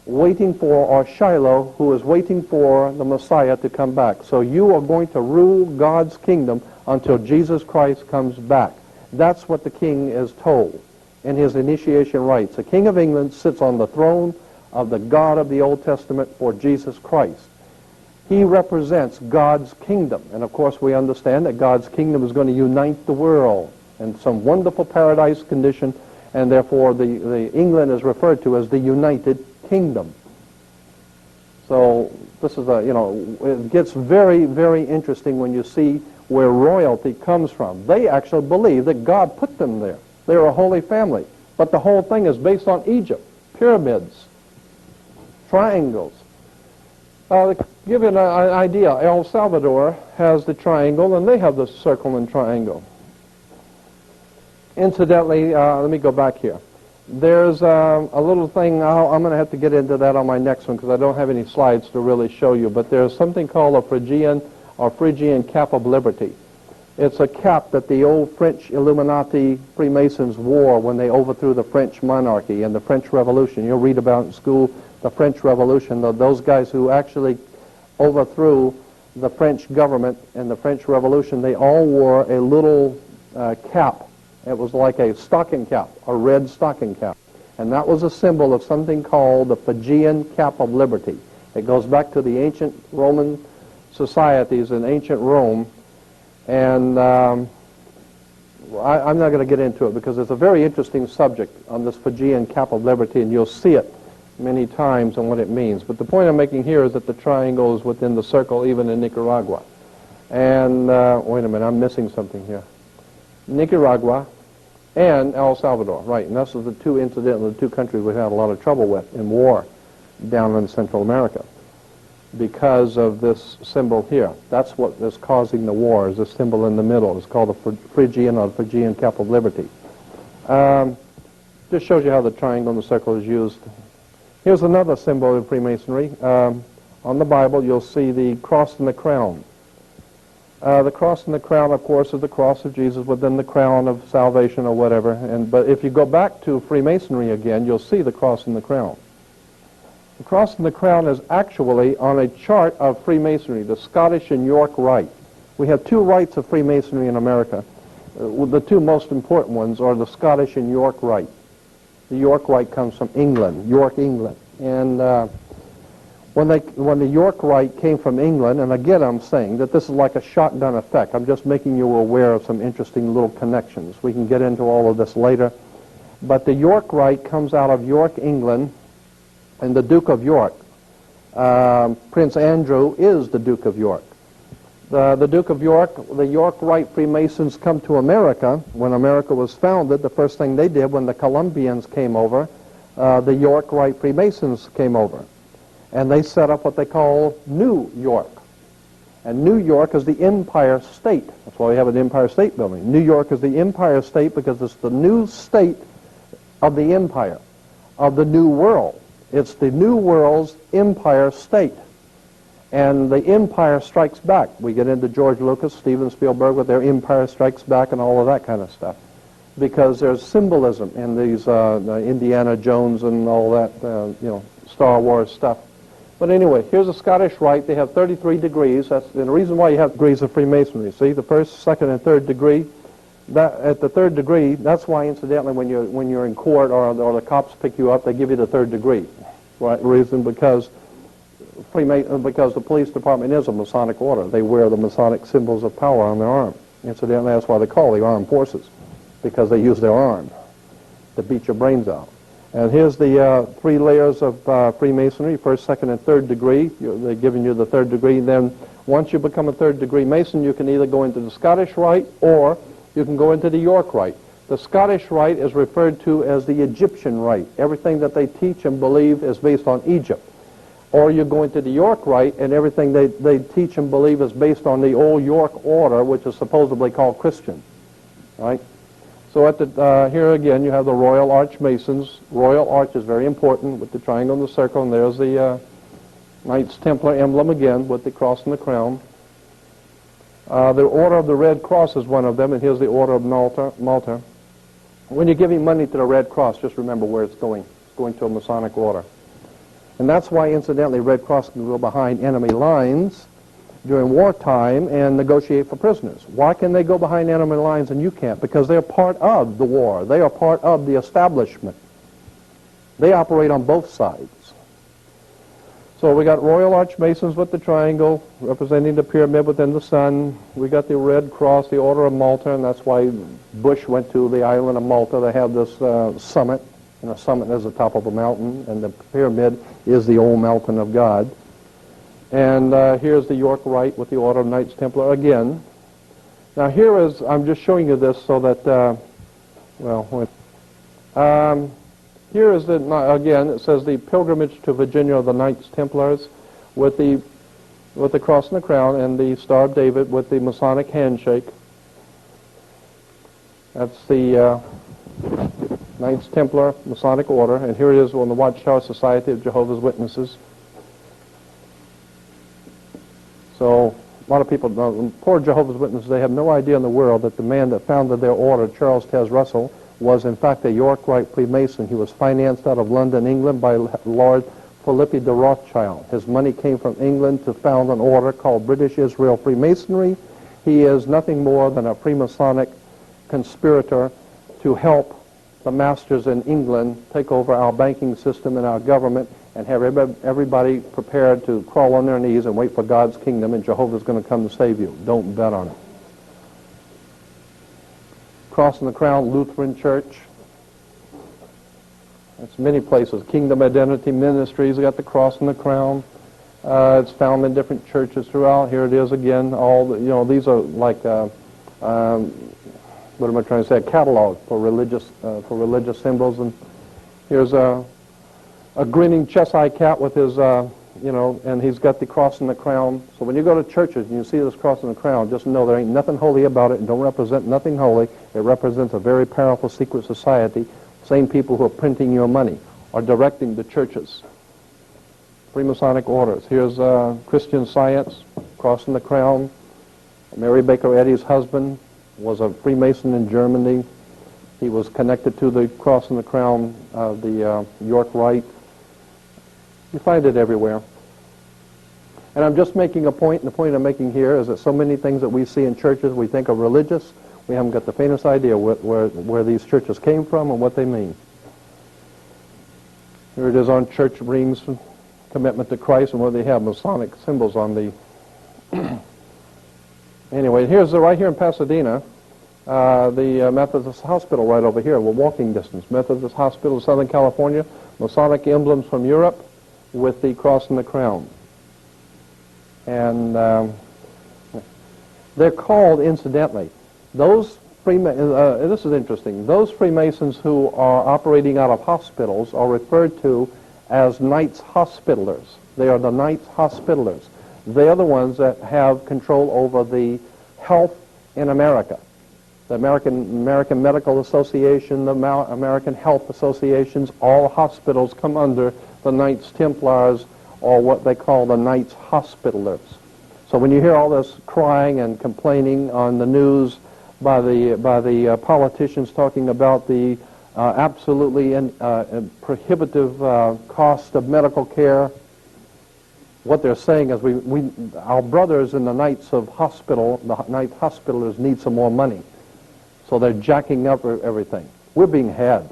waiting for, or Shiloh, who is waiting for the Messiah to come back. So you are going to rule God's kingdom until Jesus Christ comes back." That's what the king is told in his initiation rites. The King of England sits on the throne of the God of the Old Testament for Jesus Christ. He represents God's kingdom. And of course we understand that God's kingdom is going to unite the world in some wonderful paradise condition, and therefore the England is referred to as the United Kingdom. So this is it gets very, very interesting when you see where royalty comes from. They actually believe that God put them there. They're a holy family. But the whole thing is based on Egypt, pyramids, triangles. To give you an idea, El Salvador has the triangle, and they have the circle and triangle. Incidentally, let me go back here. There's a little thing, I'm going to have to get into that on my next one because I don't have any slides to really show you, but there's something called a Phrygian cap of liberty. It's a cap that the old French Illuminati Freemasons wore when they overthrew the French monarchy and the French Revolution. You'll read about in school the French Revolution, those guys who actually overthrew the French government and the French Revolution, they all wore a little cap. It was like a stocking cap, a red stocking cap. And that was a symbol of something called the Phrygian cap of liberty. It goes back to the ancient Roman societies in ancient Rome. And I'm not going to get into it because it's a very interesting subject on this Phrygian cap of liberty, and you'll see it many times and what it means. But the point I'm making here is that the triangle is within the circle even in Nicaragua. And, wait a minute, I'm missing something here. Nicaragua and El Salvador, right, and those are the two countries we've had a lot of trouble with in war down in Central America because of this symbol here. That's what is causing the war, is this symbol in the middle. It's called the Phrygian or Phrygian cap of liberty. Just shows you how the triangle and the circle is used. Here's another symbol in Freemasonry. On the Bible, you'll see the cross and the crown. The cross and the crown, of course, is the cross of Jesus within the crown of salvation or whatever. But if you go back to Freemasonry again, you'll see the cross and the crown. The cross and the crown is actually on a chart of Freemasonry, the Scottish and York Rite. We have two rites of Freemasonry in America. The two most important ones are the Scottish and York Rite. The York Rite comes from England, York, England. And when the York Rite came from England, and again I'm saying that this is like a shotgun effect. I'm just making you aware of some interesting little connections. We can get into all of this later. But the York Rite comes out of York, England, and the Duke of York. Prince Andrew is the Duke of York. The Duke of York, the York Rite Freemasons come to America. When America was founded, the first thing they did when the Columbians came over, the York Rite Freemasons came over. And they set up what they call New York. And New York is the Empire State. That's why we have an Empire State Building. New York is the Empire State because it's the new state of the empire, of the New World. It's the New World's Empire State. And the Empire Strikes Back. We get into George Lucas, Steven Spielberg with their Empire Strikes Back and all of that kind of stuff. Because there's symbolism in these Indiana Jones and all that, Star Wars stuff. But anyway, here's a Scottish Rite. They have 33 degrees. And the reason why you have degrees of Freemasonry, see, the first, second, and third degree. At the third degree, that's why, incidentally, when you're in court or the cops pick you up, they give you the third degree. Right? Reason because the police department is a Masonic order. They wear the Masonic symbols of power on their arm. Incidentally, that's why they call the armed forces, because they use their arm to beat your brains out. And here's the 3 layers of Freemasonry, first, second, and third degree. They're giving you the third degree. Then once you become a third degree Mason, you can either go into the Scottish Rite or you can go into the York Rite. The Scottish Rite is referred to as the Egyptian Rite. Everything that they teach and believe is based on Egypt. Or you go into the York Rite, and everything they teach and believe is based on the old York order, which is supposedly called Christian. Right? So at here again, you have the Royal Arch Masons. Royal Arch is very important with the triangle and the circle, and there's the Knights Templar emblem again with the cross and the crown. The Order of the Red Cross is one of them, and here's the Order of Malta. When you're giving money to the Red Cross, just remember where it's going. It's going to a Masonic order. And that's why, incidentally, Red Cross can go behind enemy lines during wartime and negotiate for prisoners. Why can they go behind enemy lines and you can't? Because they're part of the war. They are part of the establishment. They operate on both sides. So we got Royal Arch Masons with the triangle representing the pyramid within the sun. We got the Red Cross, the Order of Malta, and that's why Bush went to the island of Malta. They have this summit, and the summit is the top of a mountain, and the pyramid is the old mountain of God. And here's the York Rite with the Order of Knights Templar again. Now here is, I'm just showing you this so that, here is, again, it says the pilgrimage to Virginia of the Knights Templars with the cross and the crown, and the Star of David with the Masonic handshake. That's the Knights Templar Masonic Order, and here it is on the Watchtower Society of Jehovah's Witnesses. So a lot of people, poor Jehovah's Witnesses, they have no idea in the world that the man that founded their order, Charles Taze Russell, was in fact a York Rite Freemason. He was financed out of London, England by Lord Philippi de Rothschild. His money came from England to found an order called British Israel Freemasonry. He is nothing more than a Freemasonic conspirator to help the masters in England take over our banking system and our government and have everybody prepared to crawl on their knees and wait for God's kingdom, and Jehovah's going to come to save you. Don't bet on it. Cross and the Crown Lutheran Church. It's many places. Kingdom Identity Ministries, we got the cross and the crown. It's found in different churches throughout. Here it is again. All the, these are like what am I trying to say? A catalog for religious symbols. And here's a grinning Cheshire cat with his and he's got the cross and the crown. So when you go to churches and you see this cross and the crown, just know there ain't nothing holy about it, and don't represent nothing holy. It represents a very powerful secret society. Same people who are printing your money are directing the churches. Freemasonic orders. Here's Christian Science, cross and the crown. Mary Baker Eddy's husband was a Freemason in Germany. He was connected to the Cross and the Crown of the York Rite. You find it everywhere. And I'm just making a point, and the point I'm making here is that so many things that we see in churches we think are religious, we haven't got the faintest idea where these churches came from and what they mean. Here it is on church rings, commitment to Christ, and where they have Masonic symbols on the... Anyway, here's right here in Pasadena, the Methodist Hospital right over here. We're walking distance. Methodist Hospital, Southern California, Masonic emblems from Europe with the cross and the crown. And they're called, incidentally, those this is interesting, those Freemasons who are operating out of hospitals are referred to as Knights Hospitallers. They are the Knights Hospitallers. They are the ones that have control over the health in America. The American Medical Association, the American Health Associations, all hospitals come under the Knights Templars, or what they call the Knights Hospitallers. So when you hear all this crying and complaining on the news by the politicians talking about the absolutely prohibitive cost of medical care, what they're saying is our brothers in the Knights of Hospital, the Knights Hospitallers, need some more money. So they're jacking up everything. We're being had.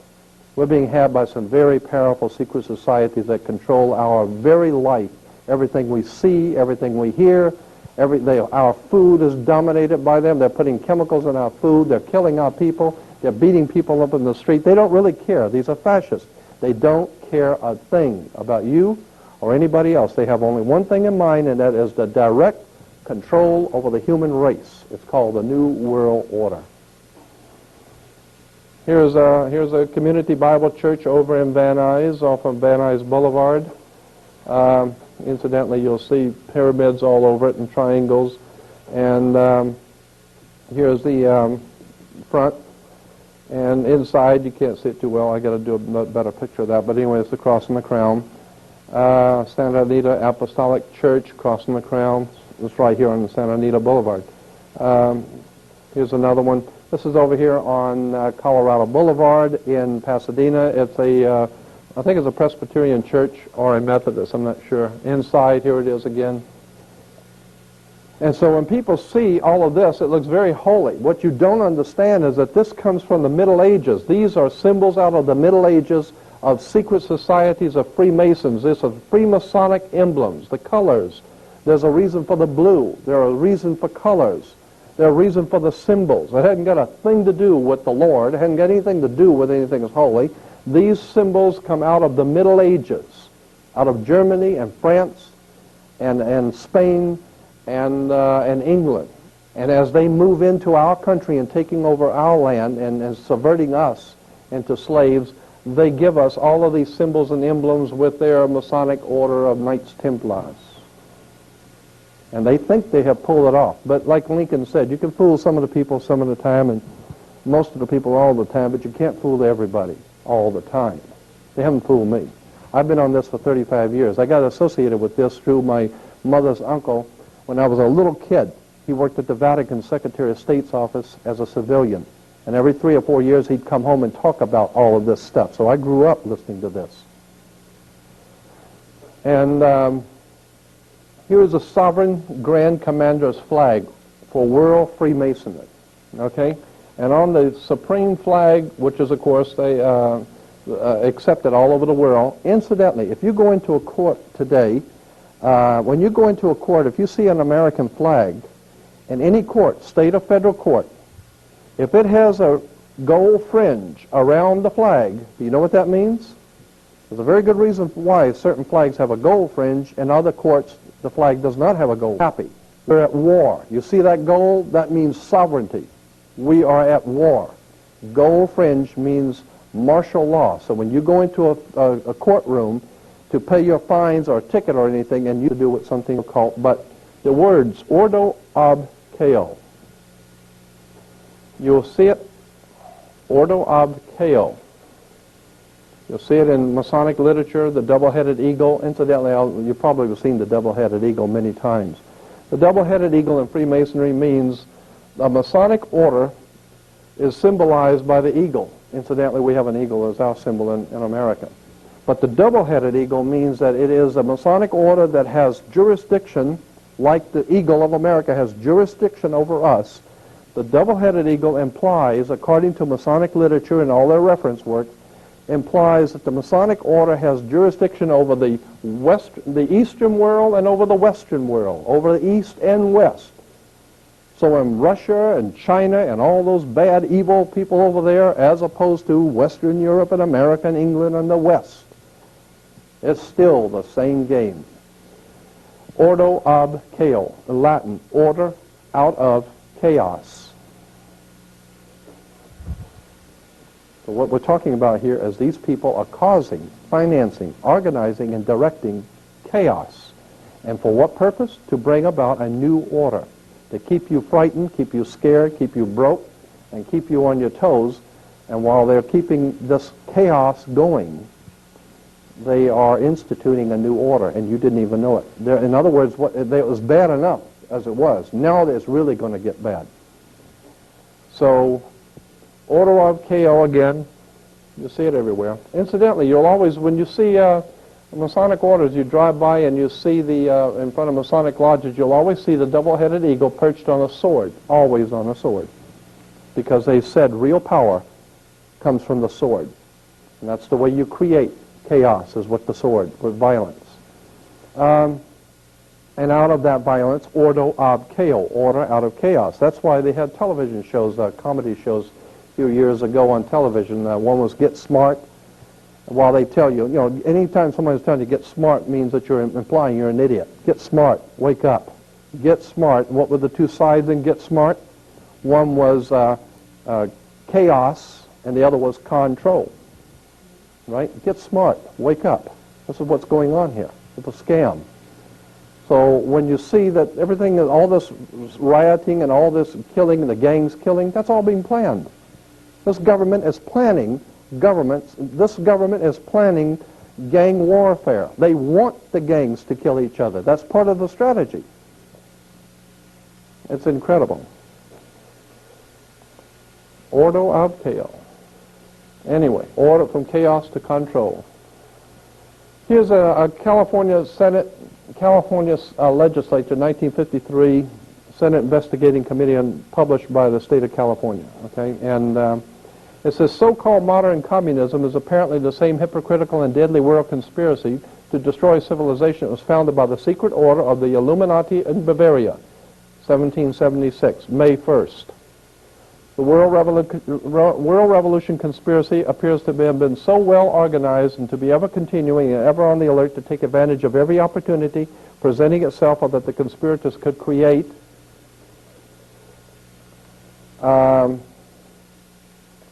We're being had by some very powerful secret societies that control our very life. Everything we see, everything we hear, our food is dominated by them. They're putting chemicals in our food. They're killing our people. They're beating people up in the street. They don't really care. These are fascists. They don't care a thing about you or anybody else. They have only one thing in mind, and that is the direct control over the human race. It's called the New World Order. Here's a community Bible church over in Van Nuys, off of Van Nuys Boulevard. Incidentally, you'll see pyramids all over it and triangles. And here's the front. And inside, you can't see it too well. I got to do a better picture of that. But anyway, it's the cross and the crown. Santa Anita Apostolic Church, cross and the crown. It's right here on the Santa Anita Boulevard. Here's another one. This is over here on Colorado Boulevard in Pasadena. It's I think it's a Presbyterian church or a Methodist, I'm not sure. Inside, here it is again. And so when people see all of this, it looks very holy. What you don't understand is that this comes from the Middle Ages. These are symbols out of the Middle Ages of secret societies of Freemasons. These are Freemasonic emblems, the colors. There's a reason for the blue. There are a reason for colors. There's a reason for the symbols. It hadn't got a thing to do with the Lord. It hadn't got anything to do with anything that's holy. These symbols come out of the Middle Ages, out of Germany and France and Spain and England. And as they move into our country and taking over our land and subverting us into slaves, they give us all of these symbols and emblems with their Masonic order of Knights Templars. And they think they have pulled it off. But like Lincoln said, you can fool some of the people some of the time and most of the people all the time, but you can't fool everybody all the time. They haven't fooled me. I've been on this for 35 years. I got associated with this through my mother's uncle when I was a little kid. He worked at the Vatican Secretary of State's office as a civilian. And every 3 or 4 years he'd come home and talk about all of this stuff. So I grew up listening to this. And here is a Sovereign Grand Commander's flag for World Freemasonry. Okay? And on the supreme flag, which is, of course, they accepted all over the world. Incidentally, if you go into a court today, when you go into a court, if you see an American flag in any court, state or federal court, if it has a gold fringe around the flag, do you know what that means? There's a very good reason why certain flags have a gold fringe, and other courts, the flag does not have a gold. Happy. We're at war. You see that gold? That means sovereignty. We are at war. Gold fringe means martial law. So when you go into a courtroom to pay your fines or a ticket or anything, and you do with something called, but the words ordo ab chao. You'll see it, ordo ab chao. You'll see it in Masonic literature, the double-headed eagle. Incidentally, you probably have seen the double-headed eagle many times. The double-headed eagle in Freemasonry means the Masonic order is symbolized by the eagle. Incidentally, we have an eagle as our symbol in America. But the double-headed eagle means that it is a Masonic order that has jurisdiction, like the eagle of America has jurisdiction over us. The double-headed eagle implies, according to Masonic literature and all their reference work, implies that the Masonic order has jurisdiction over the Eastern world and over the Western world, over the East and West. So in Russia and China and all those bad, evil people over there, as opposed to Western Europe and America and England and the West, it's still the same game. Ordo ab chaos, in Latin, order out of chaos. So what we're talking about here is these people are causing, financing, organizing, and directing chaos. And for what purpose? To bring about a new order. To keep you frightened, keep you scared, keep you broke, and keep you on your toes. And while they're keeping this chaos going, they are instituting a new order, and you didn't even know it. In other words, it was bad enough as it was. Now it's really going to get bad. So, order of chaos again. You see it everywhere. Incidentally, you'll always, when you see Masonic orders, you drive by and you see in front of Masonic lodges, you'll always see the double-headed eagle perched on a sword, always on a sword, because they said real power comes from the sword. And that's the way you create chaos, is with the sword, with violence. And out of that violence, ordo ab chaos, order out of chaos. That's why they had television shows, comedy shows a few years ago on television. One was Get Smart. While they tell you, anytime somebody's telling you get smart means that you're implying you're an idiot. Get smart, wake up. Get smart. What were the two sides in Get Smart? One was chaos, and the other was control. Right? Get smart, wake up. This is what's going on here. It's a scam. So when you see that everything, all this rioting and all this killing, the gangs killing, that's all being planned. This government is planning this government is planning gang warfare. They want the gangs to kill each other. That's part of the strategy. It's incredible. Ordo ab chaos. Anyway, order from chaos to control. Here's a California Senate, California legislature, 1953, Senate Investigating Committee, published by the state of California. Okay, and it says, so-called modern communism is apparently the same hypocritical and deadly world conspiracy to destroy civilization that was founded by the secret order of the Illuminati in Bavaria, 1776, May 1st. The World Revolution conspiracy appears to have been so well organized and to be ever continuing and ever on the alert to take advantage of every opportunity presenting itself or that the conspirators could create.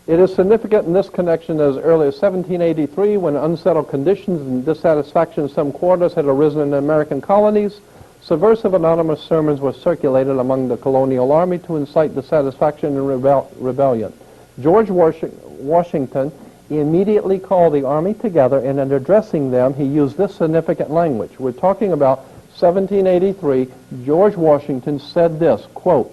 It is significant in this connection as early as 1783, when unsettled conditions and dissatisfaction in some quarters had arisen in the American colonies, subversive anonymous sermons were circulated among the colonial army to incite dissatisfaction and rebellion. George Washington immediately called the army together, and in addressing them, he used this significant language. We're talking about 1783. George Washington said this, quote,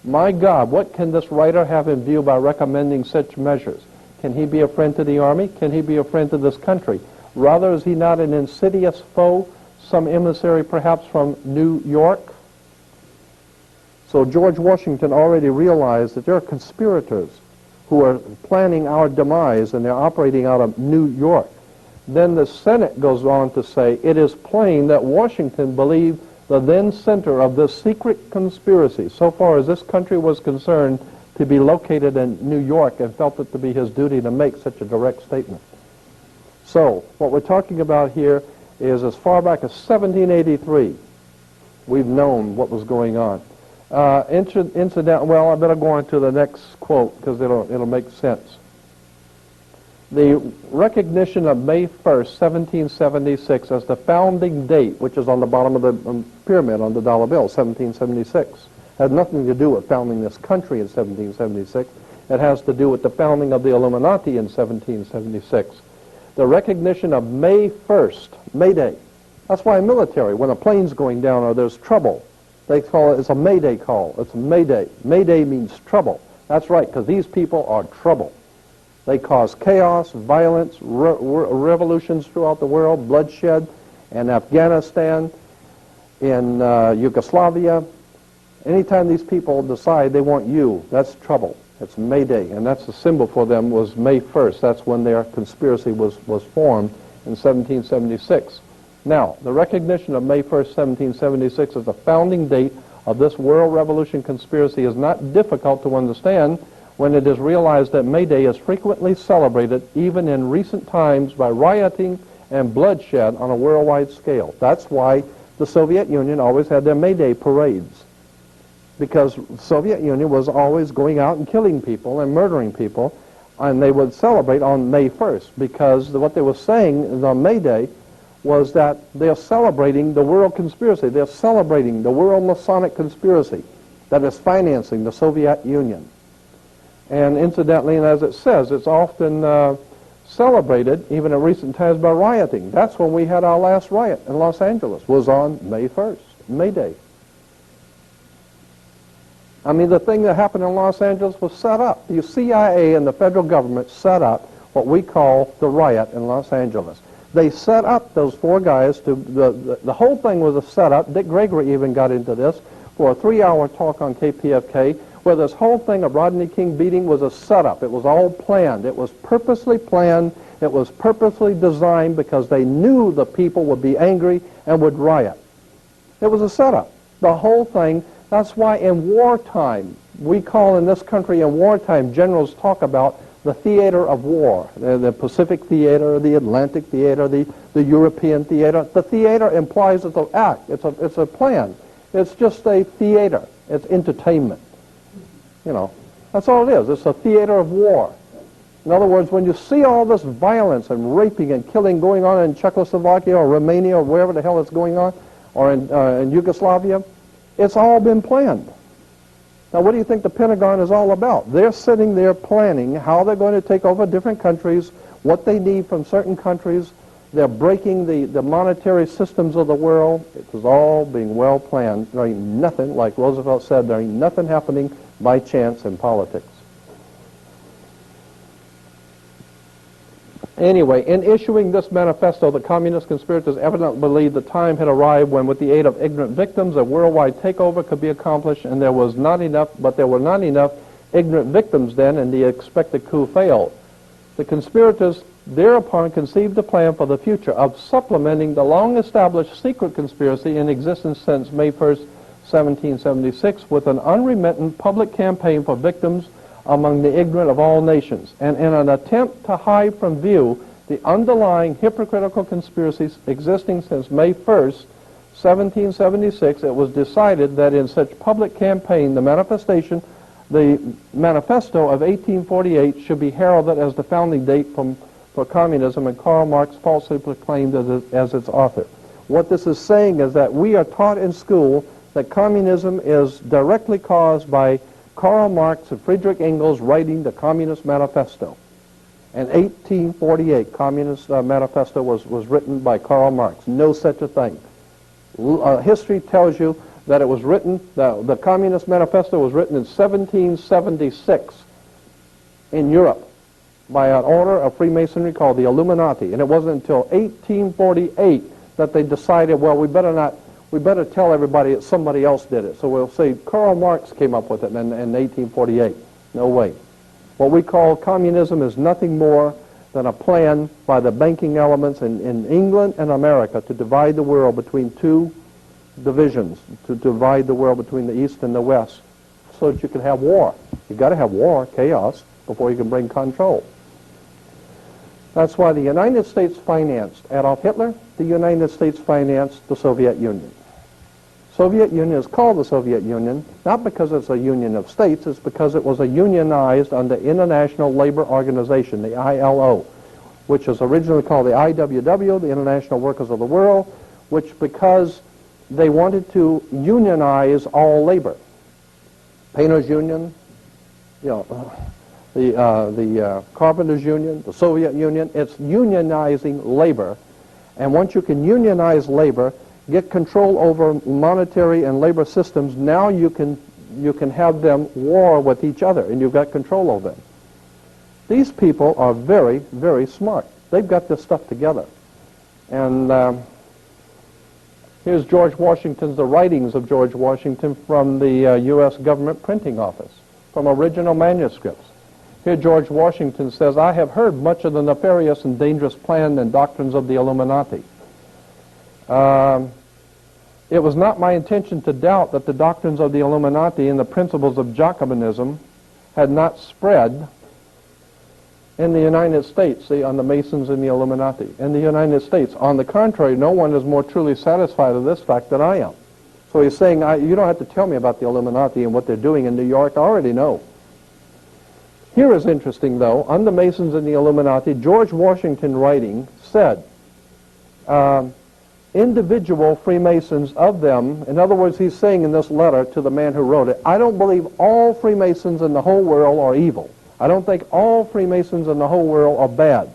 "My God, what can this writer have in view by recommending such measures? Can he be a friend to the army? Can he be a friend to this country? Rather, is he not an insidious foe, some emissary perhaps from New York?" So George Washington already realized that there are conspirators who are planning our demise, and they're operating out of New York. Then the Senate goes on to say, it is plain that Washington believed the then center of this secret conspiracy, so far as this country was concerned, to be located in New York, and felt it to be his duty to make such a direct statement. So what we're talking about here is as far back as 1783, we've known what was going on. Well, I better go on to the next quote because it'll make sense. The recognition of May 1st, 1776 as the founding date, which is on the bottom of the pyramid on the dollar bill, 1776, had nothing to do with founding this country in 1776. It has to do with the founding of the Illuminati in 1776. The recognition of May 1st, May Day. That's why military, when a plane's going down or there's trouble, They call it, it's a Mayday call. It's a Mayday. Mayday means trouble. That's right, because these people are trouble. They cause chaos, violence, revolutions throughout the world, bloodshed in Afghanistan, in Yugoslavia. Anytime these people decide they want you, that's trouble. It's Mayday, and that's the symbol for them was May 1st. That's when their conspiracy was formed in 1776. Now, the recognition of May 1st, 1776 as the founding date of this world revolution conspiracy is not difficult to understand when it is realized that May Day is frequently celebrated even in recent times by rioting and bloodshed on a worldwide scale. That's why the Soviet Union always had their May Day parades, because the Soviet Union was always going out and killing people and murdering people, and they would celebrate on May 1st, because what they were saying on May Day was that they're celebrating the world conspiracy. They're celebrating the world Masonic conspiracy that is financing the Soviet Union. And incidentally, and as it says, it's often celebrated, even in recent times, by rioting. That's when we had our last riot in Los Angeles, was on May 1st, May Day. I mean, the thing that happened in Los Angeles was set up. The CIA and the federal government set up what we call the riot in Los Angeles. They set up those four guys to, the whole thing was a setup. Dick Gregory even got into this for a 3-hour talk on KPFK, where this whole thing of Rodney King beating was a setup. It was all planned. It was purposely planned. It was purposely designed because they knew the people would be angry and would riot. It was a setup. The whole thing. That's why in wartime, we call in this country in wartime, generals talk about the theater of war, the Pacific theater, the Atlantic theater, the European theater. The theater implies it's an act. It's a plan. It's just a theater. It's entertainment. You know, that's all it is. It's a theater of war. In other words, when you see all this violence and raping and killing going on in Czechoslovakia or Romania or wherever the hell it's going on, or in Yugoslavia, it's all been planned. Now, what do you think the Pentagon is all about? They're sitting there planning how they're going to take over different countries, what they need from certain countries. They're breaking the monetary systems of the world. It was all being well planned. There ain't nothing, like Roosevelt said, there ain't nothing happening by chance in politics. Anyway, in issuing this manifesto, the communist conspirators evidently believed the time had arrived when, with the aid of ignorant victims, a worldwide takeover could be accomplished, and there were not enough ignorant victims then, and the expected coup failed. The conspirators thereupon conceived a plan for the future of supplementing the long-established secret conspiracy in existence since May 1st, 1776, with an unremittent public campaign for victims among the ignorant of all nations, and in an attempt to hide from view the underlying hypocritical conspiracies existing since May 1st, 1776, it was decided that in such public campaign, the manifesto of 1848 should be heralded as the founding date for communism, and Karl Marx falsely proclaimed as its author. What this is saying is that we are taught in school that communism is directly caused by Karl Marx and Friedrich Engels writing the Communist Manifesto. In 1848, Communist Manifesto was written by Karl Marx. No such a thing. History tells you that it was written, the Communist Manifesto was written in 1776 in Europe by an order of Freemasonry called the Illuminati. And it wasn't until 1848 that they decided, well, we better tell everybody that somebody else did it. So we'll say Karl Marx came up with it in 1848. No way. What we call communism is nothing more than a plan by the banking elements in England and America to divide the world between two divisions, to divide the world between the East and the West, so that you can have war. You've got to have war, chaos, before you can bring control. That's why the United States financed Adolf Hitler. The United States financed the Soviet Union. Soviet Union is called the Soviet Union, not because it's a union of states, it's because it was a unionized under International Labor Organization, the ILO, which was originally called the IWW, the International Workers of the World, which because they wanted to unionize all labor. Painters Union, you know, the Carpenters Union, the Soviet Union, it's unionizing labor. And once you can unionize labor, get control over monetary and labor systems, now you can have them war with each other, and you've got control over them. These people are very, very smart. They've got this stuff together. And here's George Washington's, the writings of George Washington from the U.S. government printing office, from original manuscripts. Here George Washington says, "I have heard much of the nefarious and dangerous plan and doctrines of the Illuminati. It was not my intention to doubt that the doctrines of the Illuminati and the principles of Jacobinism had not spread in the United States," see, on the Masons and the Illuminati, in the United States. On the contrary, no one is more truly satisfied of this fact than I am. So he's saying, you don't have to tell me about the Illuminati and what they're doing in New York. I already know. Here is interesting, though. On the Masons and the Illuminati, George Washington writing said, individual Freemasons of them, in other words, he's saying in this letter to the man who wrote it, I don't believe all Freemasons in the whole world are evil. I don't think all Freemasons in the whole world are bad.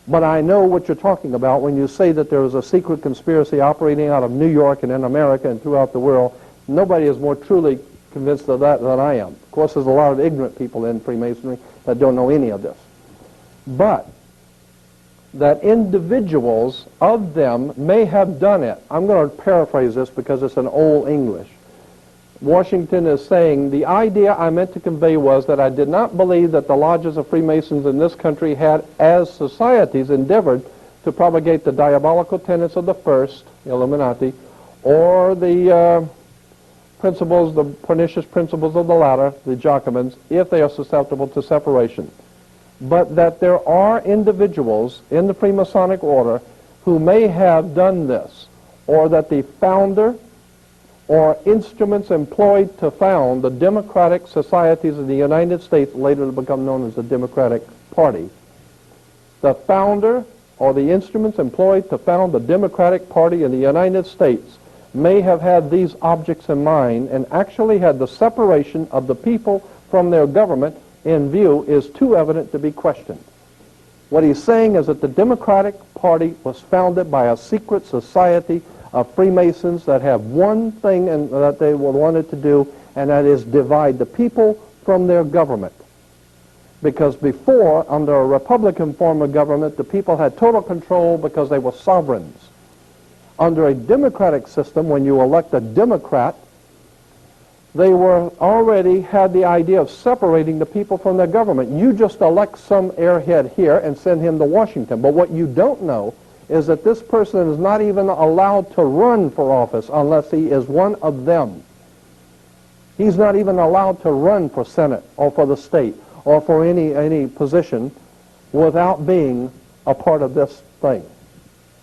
But I know what you're talking about when you say that there is a secret conspiracy operating out of New York and in America and throughout the world. Nobody is more truly convinced of that than I am. Of course, there's a lot of ignorant people in Freemasonry that don't know any of this. But that individuals of them may have done it. I'm going to paraphrase this because it's an old English. Washington is saying, the idea I meant to convey was that I did not believe that the lodges of Freemasons in this country had, as societies, endeavored to propagate the diabolical tenets of the first, the Illuminati, or the principles, the pernicious principles of the latter, the Jacobins, if they are susceptible to separation. But that there are individuals in the Freemasonic order who may have done this, or that the founder or instruments employed to found the democratic societies of the United States, later to become known as the Democratic Party, the founder or the instruments employed to found the Democratic Party in the United States may have had these objects in mind and actually had the separation of the people from their government in view is too evident to be questioned. What he's saying is that the Democratic Party was founded by a secret society of Freemasons that have one thing that they wanted to do, and that is divide the people from their government. Because before, under a Republican form of government, the people had total control because they were sovereigns. Under a democratic system, when you elect a Democrat, they were already had the idea of separating the people from their government. You just elect some airhead here and send him to Washington. But what you don't know is that this person is not even allowed to run for office unless he is one of them. He's not even allowed to run for Senate or for the state or for any position without being a part of this thing.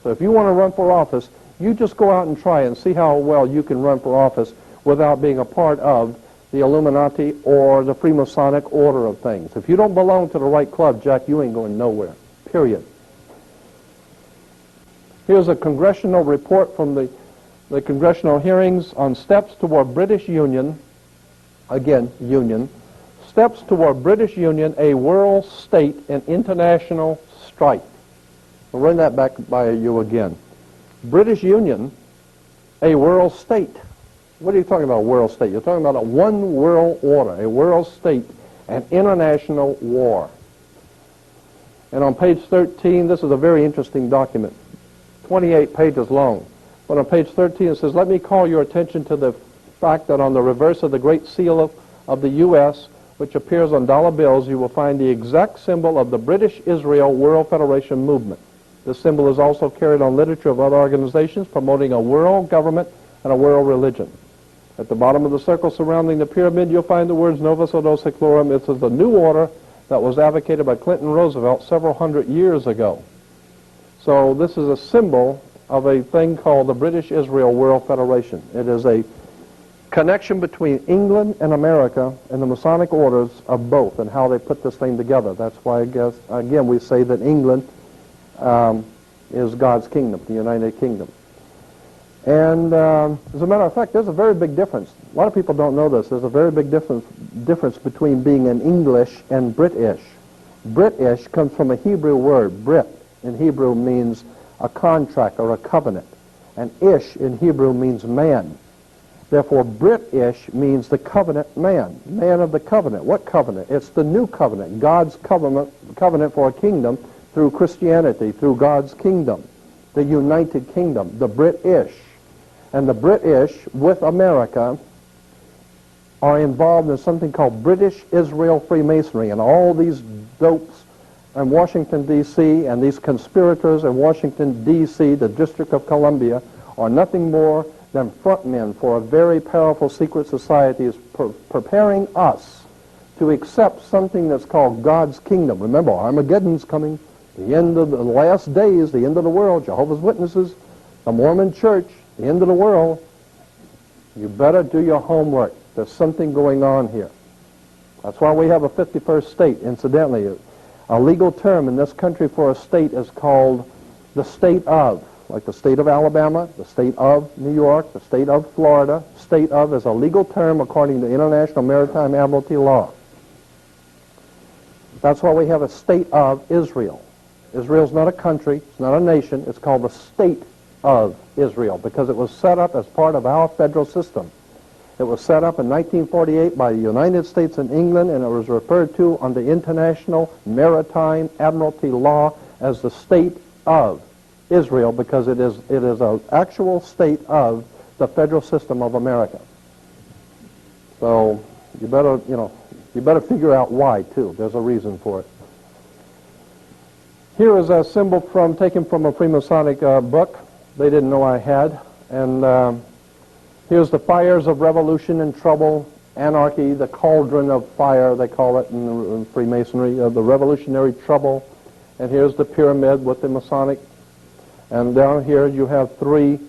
So if you want to run for office, you just go out and try and see how well you can run for office without being a part of the Illuminati or the Freemasonic order of things. If you don't belong to the right club, Jack, you ain't going nowhere, period. Here's a congressional report from the congressional hearings on steps toward British Union, again, Union, steps toward British Union, a world state and international strife. I'll run that back by you again. British Union, a world state. What are you talking about, world state? You're talking about a one world order, a world state, an international war. And on page 13, this is a very interesting document, 28 pages long. But on page 13 it says, let me call your attention to the fact that on the reverse of the Great Seal of the U.S., which appears on dollar bills, you will find the exact symbol of the British Israel World Federation movement. This symbol is also carried on literature of other organizations promoting a world government and a world religion. At the bottom of the circle surrounding the pyramid, you'll find the words Novus Ordo Seclorum. This is the new order that was advocated by Clinton Roosevelt several hundred years ago. So this is a symbol of a thing called the British Israel World Federation. It is a connection between England and America and the Masonic orders of both and how they put this thing together. That's why, I guess, again, we say that England is God's kingdom, the United Kingdom. And as a matter of fact, there's a very big difference. A lot of people don't know this. There's a very big difference between being an English and British. British comes from a Hebrew word, Brit. In Hebrew means a contract or a covenant. And Ish in Hebrew means man. Therefore, British means the covenant man, man of the covenant. What covenant? It's the new covenant, God's covenant for a kingdom through Christianity, through God's kingdom, the united kingdom, the British. And the British, with America, are involved in something called British Israel Freemasonry, and all these dopes in Washington, D.C., and these conspirators in Washington, D.C., the District of Columbia, are nothing more than frontmen for a very powerful secret society is preparing us to accept something that's called God's kingdom. Remember, Armageddon's coming, the end of the last days, the end of the world, Jehovah's Witnesses, the Mormon Church, the end of the world. You better do your homework. There's something going on here. That's why we have a 51st state. Incidentally, a legal term in this country for a state is called the state of. Like the state of Alabama, the state of New York, the state of Florida. State of is a legal term according to International Maritime Admiralty law. That's why we have a state of Israel. Israel's not a country, it's not a nation, it's called the state of Israel because it was set up as part of our federal system. It was set up in 1948 by the United States and England, and it was referred to under International Maritime Admiralty law as the state of Israel because it is an actual state of the federal system of America. So you better figure out why too. There's a reason for it. Here is a symbol taken from a Freemasonic book. They didn't know I had, and here's the fires of revolution and trouble, anarchy, the cauldron of fire they call it in Freemasonry, the revolutionary trouble, and here's the pyramid with the Masonic. And down here you have three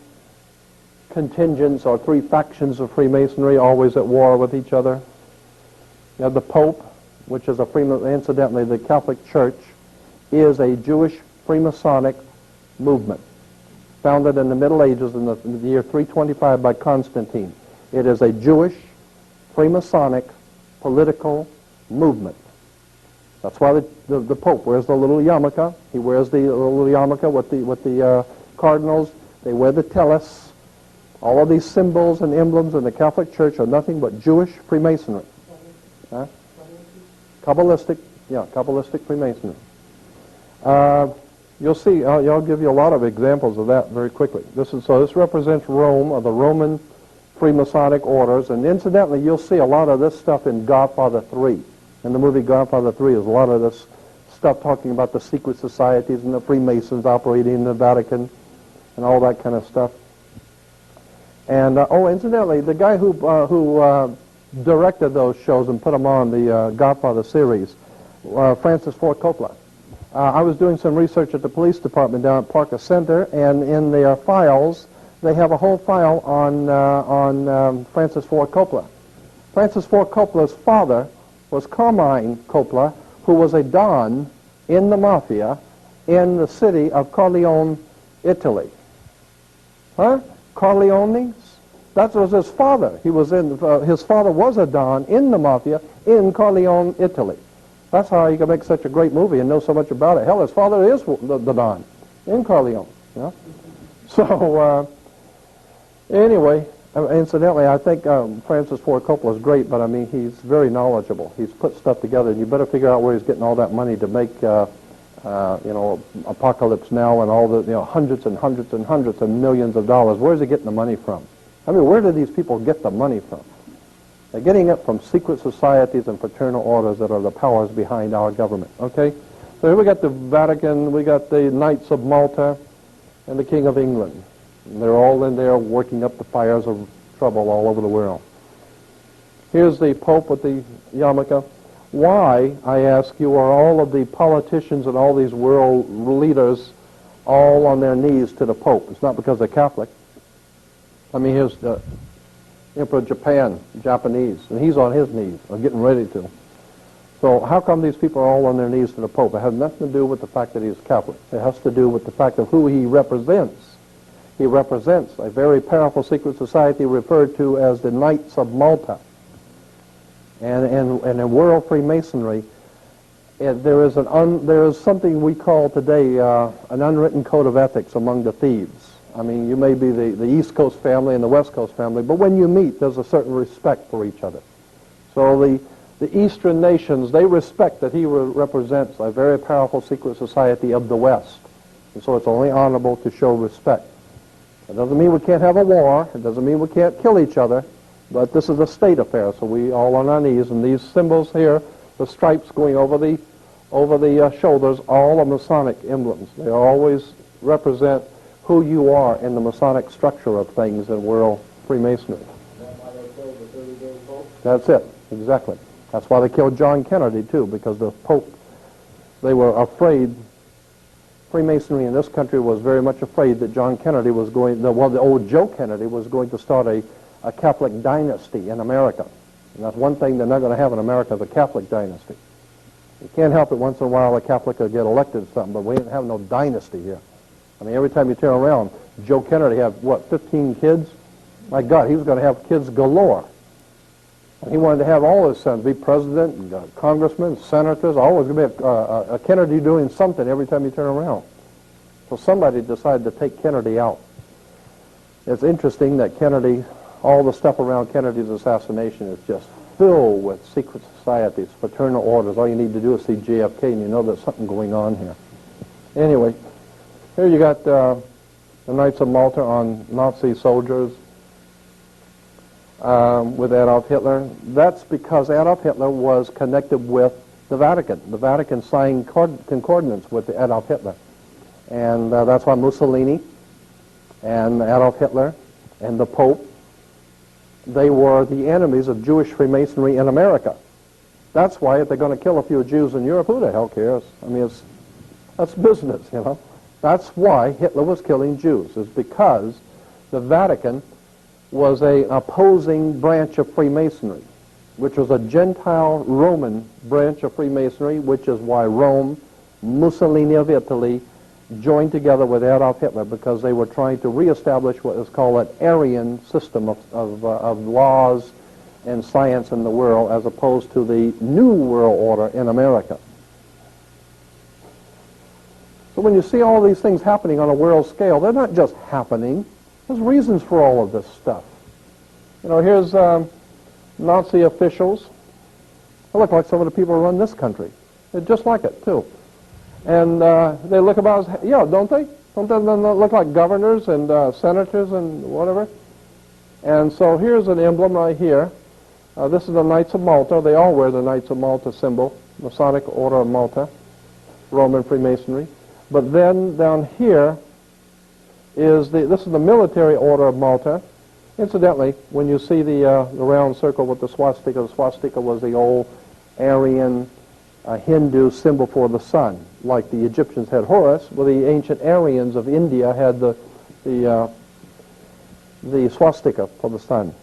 contingents or three factions of Freemasonry always at war with each other. You have the Pope, which is incidentally, the Catholic Church is a Jewish Freemasonic movement founded in the Middle Ages in the year 325 by Constantine. It is a Jewish Freemasonic political movement. That's why the Pope wears the little yarmulke. He wears the little yarmulke with the cardinals. They wear the tellus. All of these symbols and emblems in the Catholic Church are nothing but Jewish Freemasonry. Huh? Kabbalistic Freemasonry. You'll see. I'll give you a lot of examples of that very quickly. This represents Rome, or the Roman Freemasonic orders, and incidentally, you'll see a lot of this stuff in Godfather 3. In the movie Godfather 3 is a lot of this stuff talking about the secret societies and the Freemasons operating in the Vatican and all that kind of stuff. And, incidentally, the guy who directed those shows and put them on the Godfather series, Francis Ford Coppola. I was doing some research at the police department down at Parker Center, and in their files, they have a whole file on Francis Ford Coppola. Francis Ford Coppola's father was Carmine Coppola, who was a Don in the Mafia in the city of Corleone, Italy. Huh? Corleones? That was his father. His father was a Don in the Mafia in Corleone, Italy. That's how you can make such a great movie and know so much about it. Hell, his father is the Don in Corleone. Yeah? So, anyway, incidentally, I think Francis Ford Coppola is great, but I mean, he's very knowledgeable. He's put stuff together, and you better figure out where he's getting all that money to make, Apocalypse Now and all the, hundreds and hundreds and hundreds of millions of dollars. Where's he getting the money from? I mean, where do these people get the money from? They're getting it from secret societies and fraternal orders that are the powers behind our government, okay? So here we got the Vatican, we got the Knights of Malta, and the King of England. And they're all in there working up the fires of trouble all over the world. Here's the Pope with the yarmulke. Why, I ask you, are all of the politicians and all these world leaders all on their knees to the Pope? It's not because they're Catholic. I mean, here's the Emperor of Japan, Japanese, and he's on his knees, or getting ready to. So how come these people are all on their knees to the Pope? It has nothing to do with the fact that he's Catholic. It has to do with the fact of who he represents. He represents a very powerful secret society referred to as the Knights of Malta. And in world Freemasonry, there is something we call today an unwritten code of ethics among the thieves. I mean, you may be the East Coast family and the West Coast family, but when you meet, there's a certain respect for each other. So the Eastern nations, they respect that he represents a very powerful secret society of the West. And so it's only honorable to show respect. It doesn't mean we can't have a war. It doesn't mean we can't kill each other. But this is a state affair, so we all on our knees. And these symbols here, the stripes going over the shoulders, all are Masonic emblems. They always represent who you are in the Masonic structure of things in world Freemasonry. That's it, exactly. That's why they killed John Kennedy, too, because the Pope, they were afraid. Freemasonry in this country was very much afraid that John Kennedy was going, the old Joe Kennedy was going to start a Catholic dynasty in America. And that's one thing they're not going to have in America, the Catholic dynasty. You can't help it once in a while a Catholic will get elected or something, but we didn't have no dynasty here. I mean, every time you turn around, Joe Kennedy had, 15 kids? My God, he was going to have kids galore. And he wanted to have all his sons be president, and, congressmen, senators, always going to be a Kennedy doing something every time you turn around. So somebody decided to take Kennedy out. It's interesting that Kennedy, all the stuff around Kennedy's assassination is just filled with secret societies, fraternal orders. All you need to do is see JFK and you know there's something going on here. Anyway, here you got the Knights of Malta on Nazi soldiers with Adolf Hitler. That's because Adolf Hitler was connected with the Vatican. The Vatican signed concordance with Adolf Hitler. And that's why Mussolini and Adolf Hitler and the Pope, they were the enemies of Jewish Freemasonry in America. That's why if they're going to kill a few Jews in Europe, who the hell cares? I mean, that's business, you know. That's why Hitler was killing Jews, is because the Vatican was an opposing branch of Freemasonry, which was a Gentile Roman branch of Freemasonry, which is why Rome, Mussolini of Italy, joined together with Adolf Hitler because they were trying to reestablish what is called an Aryan system of laws and science in the world as opposed to the New World Order in America. So when you see all these things happening on a world scale, they're not just happening. There's reasons for all of this stuff. You know, here's Nazi officials. They look like some of the people who run this country. They're just like it, too. And they look about as, yeah, don't they? Don't they look like governors and senators and whatever? And so here's an emblem right here. This is the Knights of Malta. They all wear the Knights of Malta symbol, Masonic Order of Malta, Roman Freemasonry. But then down here is this is the Military Order of Malta. Incidentally, when you see the round circle with the swastika was the old Aryan Hindu symbol for the sun. Like the Egyptians had Horus, well, the ancient Aryans of India had the swastika for the sun.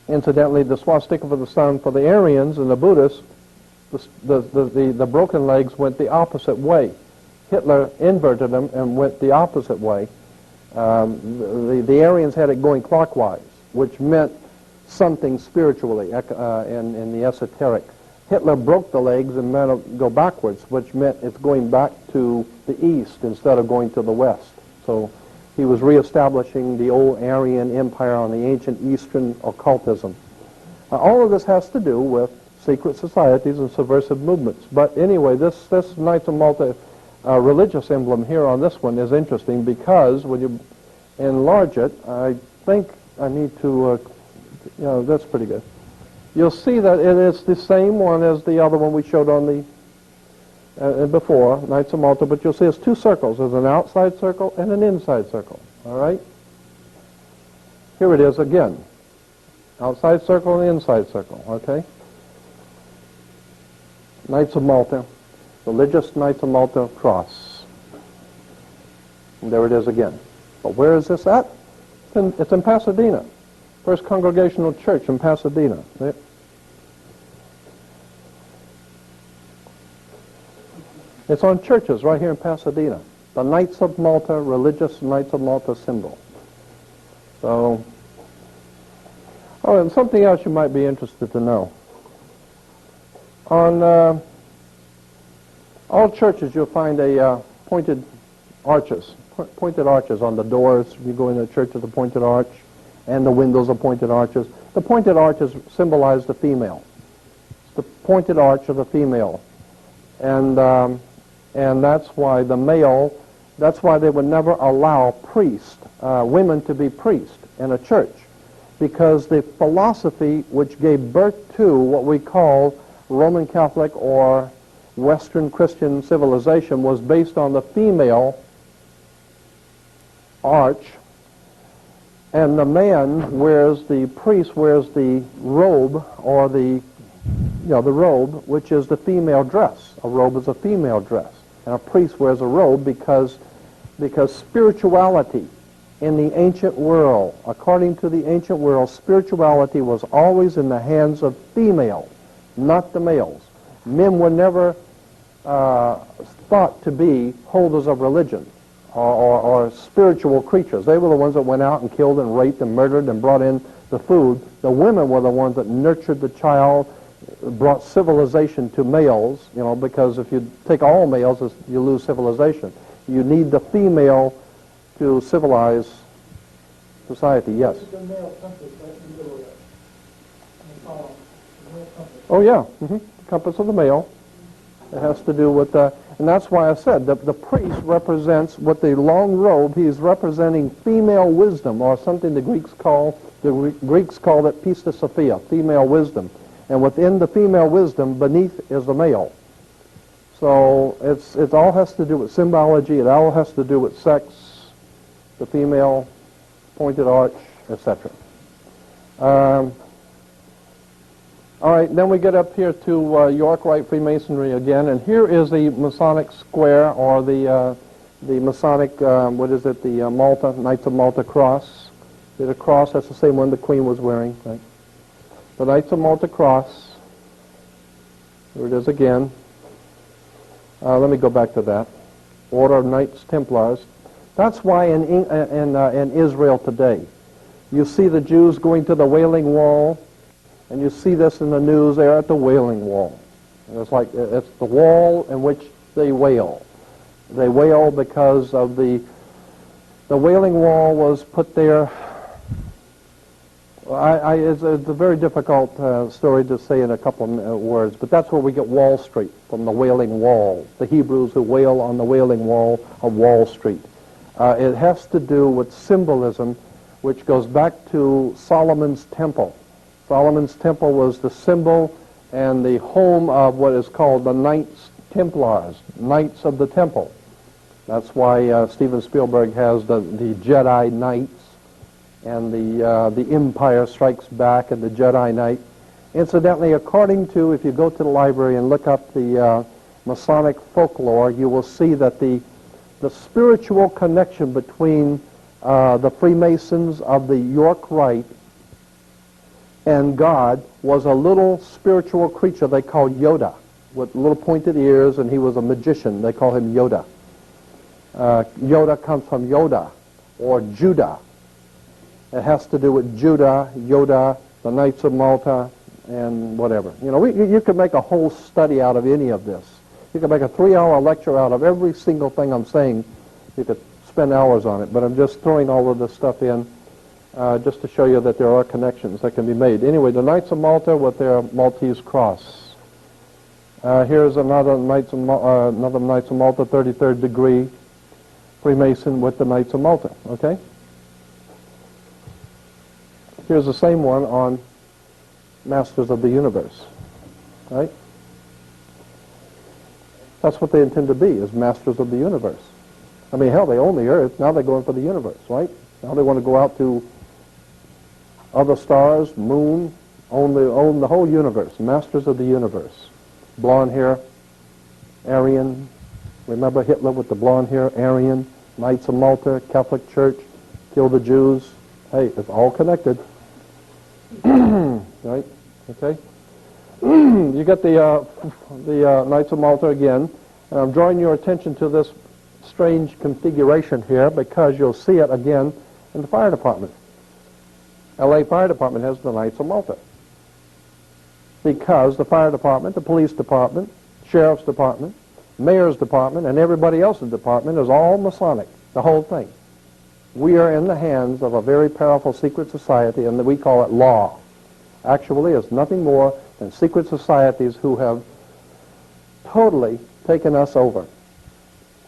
Incidentally, the swastika for the sun for the Aryans and the Buddhists, the broken legs went the opposite way. Hitler inverted them and went the opposite way. The Aryans had it going clockwise, which meant something spiritually in the esoteric. Hitler broke the legs and made it go backwards, which meant it's going back to the east instead of going to the west. So he was reestablishing the old Aryan empire on the ancient Eastern occultism. All of this has to do with secret societies and subversive movements. But anyway, this Knights of Malta religious emblem here on this one is interesting because when you enlarge it, I think I need to, that's pretty good. You'll see that it is the same one as the other one we showed on the before, Knights of Malta, but you'll see it's two circles. There's an outside circle and an inside circle, all right? Here it is again. Outside circle and inside circle, okay? Knights of Malta, religious Knights of Malta cross. And there it is again. But where is this at? It's in Pasadena. First Congregational Church in Pasadena. It's on churches right here in Pasadena. The Knights of Malta, religious Knights of Malta symbol. So, oh, and something else you might be interested to know. On all churches you'll find a pointed arches, pointed arches on the doors. You go into the church with a pointed arch, and the windows are pointed arches. The pointed arches symbolize the female. It's the pointed arch of the female. And that's why the male, that's why they would never allow women to be priests in a church, because the philosophy which gave birth to what we call Roman Catholic or Western Christian civilization was based on the female arch, and the priest wears the robe, or the robe, which is the female dress. A robe is a female dress, and a priest wears a robe because spirituality in the ancient world, according to the ancient world, spirituality was always in the hands of females, not the males. Men were never thought to be holders of religion or spiritual creatures. They were the ones that went out and killed and raped and murdered and brought in the food. The women were the ones that nurtured the child, brought civilization to males, because if you take all males, you lose civilization. You need the female to civilize society. Yes? Oh, yeah. Compass of the male. It has to do with and that's why I said the priest represents, what the long robe, he is representing female wisdom, or something the Greeks call it Pistis Sophia, female wisdom. And within the female wisdom, beneath is the male. So it all has to do with symbology, it all has to do with sex, the female, pointed arch, etc. All right, then we get up here to York Rite Freemasonry again, and here is the Masonic square, or the Masonic, the Malta, Knights of Malta cross. The cross, that's the same one the Queen was wearing, right? The Knights of Malta cross. Here it is again. Let me go back to that. Order of Knights Templars. That's why in Israel today, you see the Jews going to the Wailing Wall, and you see this in the news. They're at the Wailing Wall. It's the wall in which they wail. They wail because of the Wailing Wall was put there. It's a very difficult story to say in a couple of words, but that's where we get Wall Street, from the Wailing Wall. The Hebrews who wail on the Wailing Wall of Wall Street. It has to do with symbolism, which goes back to Solomon's Temple. Solomon's Temple was the symbol and the home of what is called the Knights Templars, Knights of the Temple. That's why Steven Spielberg has the Jedi Knights, and the Empire Strikes Back and the Jedi Knight. Incidentally, according to, if you go to the library and look up the Masonic folklore, you will see that the spiritual connection between the Freemasons of the York Rite and God was a little spiritual creature they called Yoda, with little pointed ears, and he was a magician. They call him Yoda. Yoda comes from Yoda, or Judah. It has to do with Judah, Yoda, the Knights of Malta, and whatever. You could make a whole study out of any of this. You could make a 3-hour lecture out of every single thing I'm saying. You could spend hours on it, but I'm just throwing all of this stuff in just to show you that there are connections that can be made. Anyway, the Knights of Malta with their Maltese cross. Here's another Knights of Malta, 33rd degree Freemason with the Knights of Malta. Okay. Here's the same one on Masters of the Universe, right? That's what they intend to be, is Masters of the Universe. I mean, hell, they own the Earth. Now they're going for the universe, right? Now they want to go out to other stars, moon, own the whole universe. Masters of the Universe. Blonde hair, Aryan. Remember Hitler with the blonde hair, Aryan, Knights of Malta, Catholic Church, kill the Jews. Hey, it's all connected. Right? Okay? You get the Knights of Malta again. And I'm drawing your attention to this strange configuration here because you'll see it again in the fire department. LA Fire Department has the Knights of Malta. Because the fire department, the police department, sheriff's department, mayor's department, and everybody else's department is all Masonic. The whole thing. We are in the hands of a very powerful secret society, and we call it law. Actually, it's nothing more than secret societies who have totally taken us over.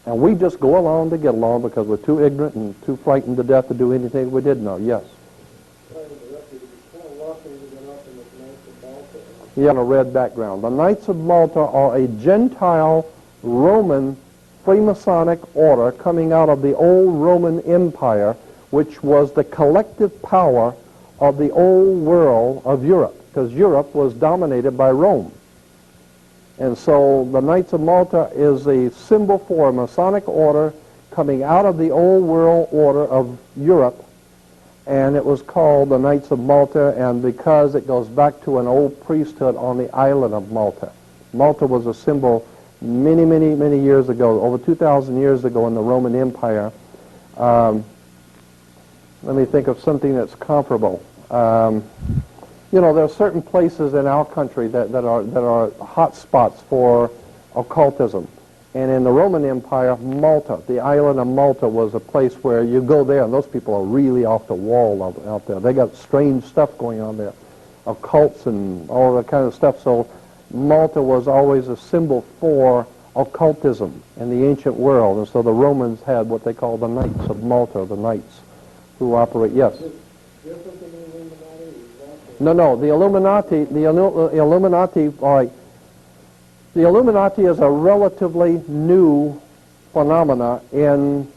And we just go along to get along because we're too ignorant and too frightened to death to do anything we did know. Yes? Yeah, on a red background. The Knights of Malta are a Gentile Roman Freemasonic order coming out of the old Roman Empire, which was the collective power of the old world of Europe, because Europe was dominated by Rome. And so the Knights of Malta is a symbol for a Masonic order coming out of the old world order of Europe, and it was called the Knights of Malta, and because it goes back to an old priesthood on the island of Malta. Malta was a symbol many, many, many years ago, over 2,000 years ago in the Roman Empire. Let me think of something that's comparable. You know, there are certain places in our country that are hot spots for occultism. And in the Roman Empire, Malta, the island of Malta, was a place where you go there and those people are really off the wall out there. They got strange stuff going on there, occults and all that kind of stuff. So Malta was always a symbol for occultism in the ancient world. And so the Romans had what they call the Knights of Malta, the Knights who operate. Yes? No, the Illuminati, the Illuminati is a relatively new phenomena in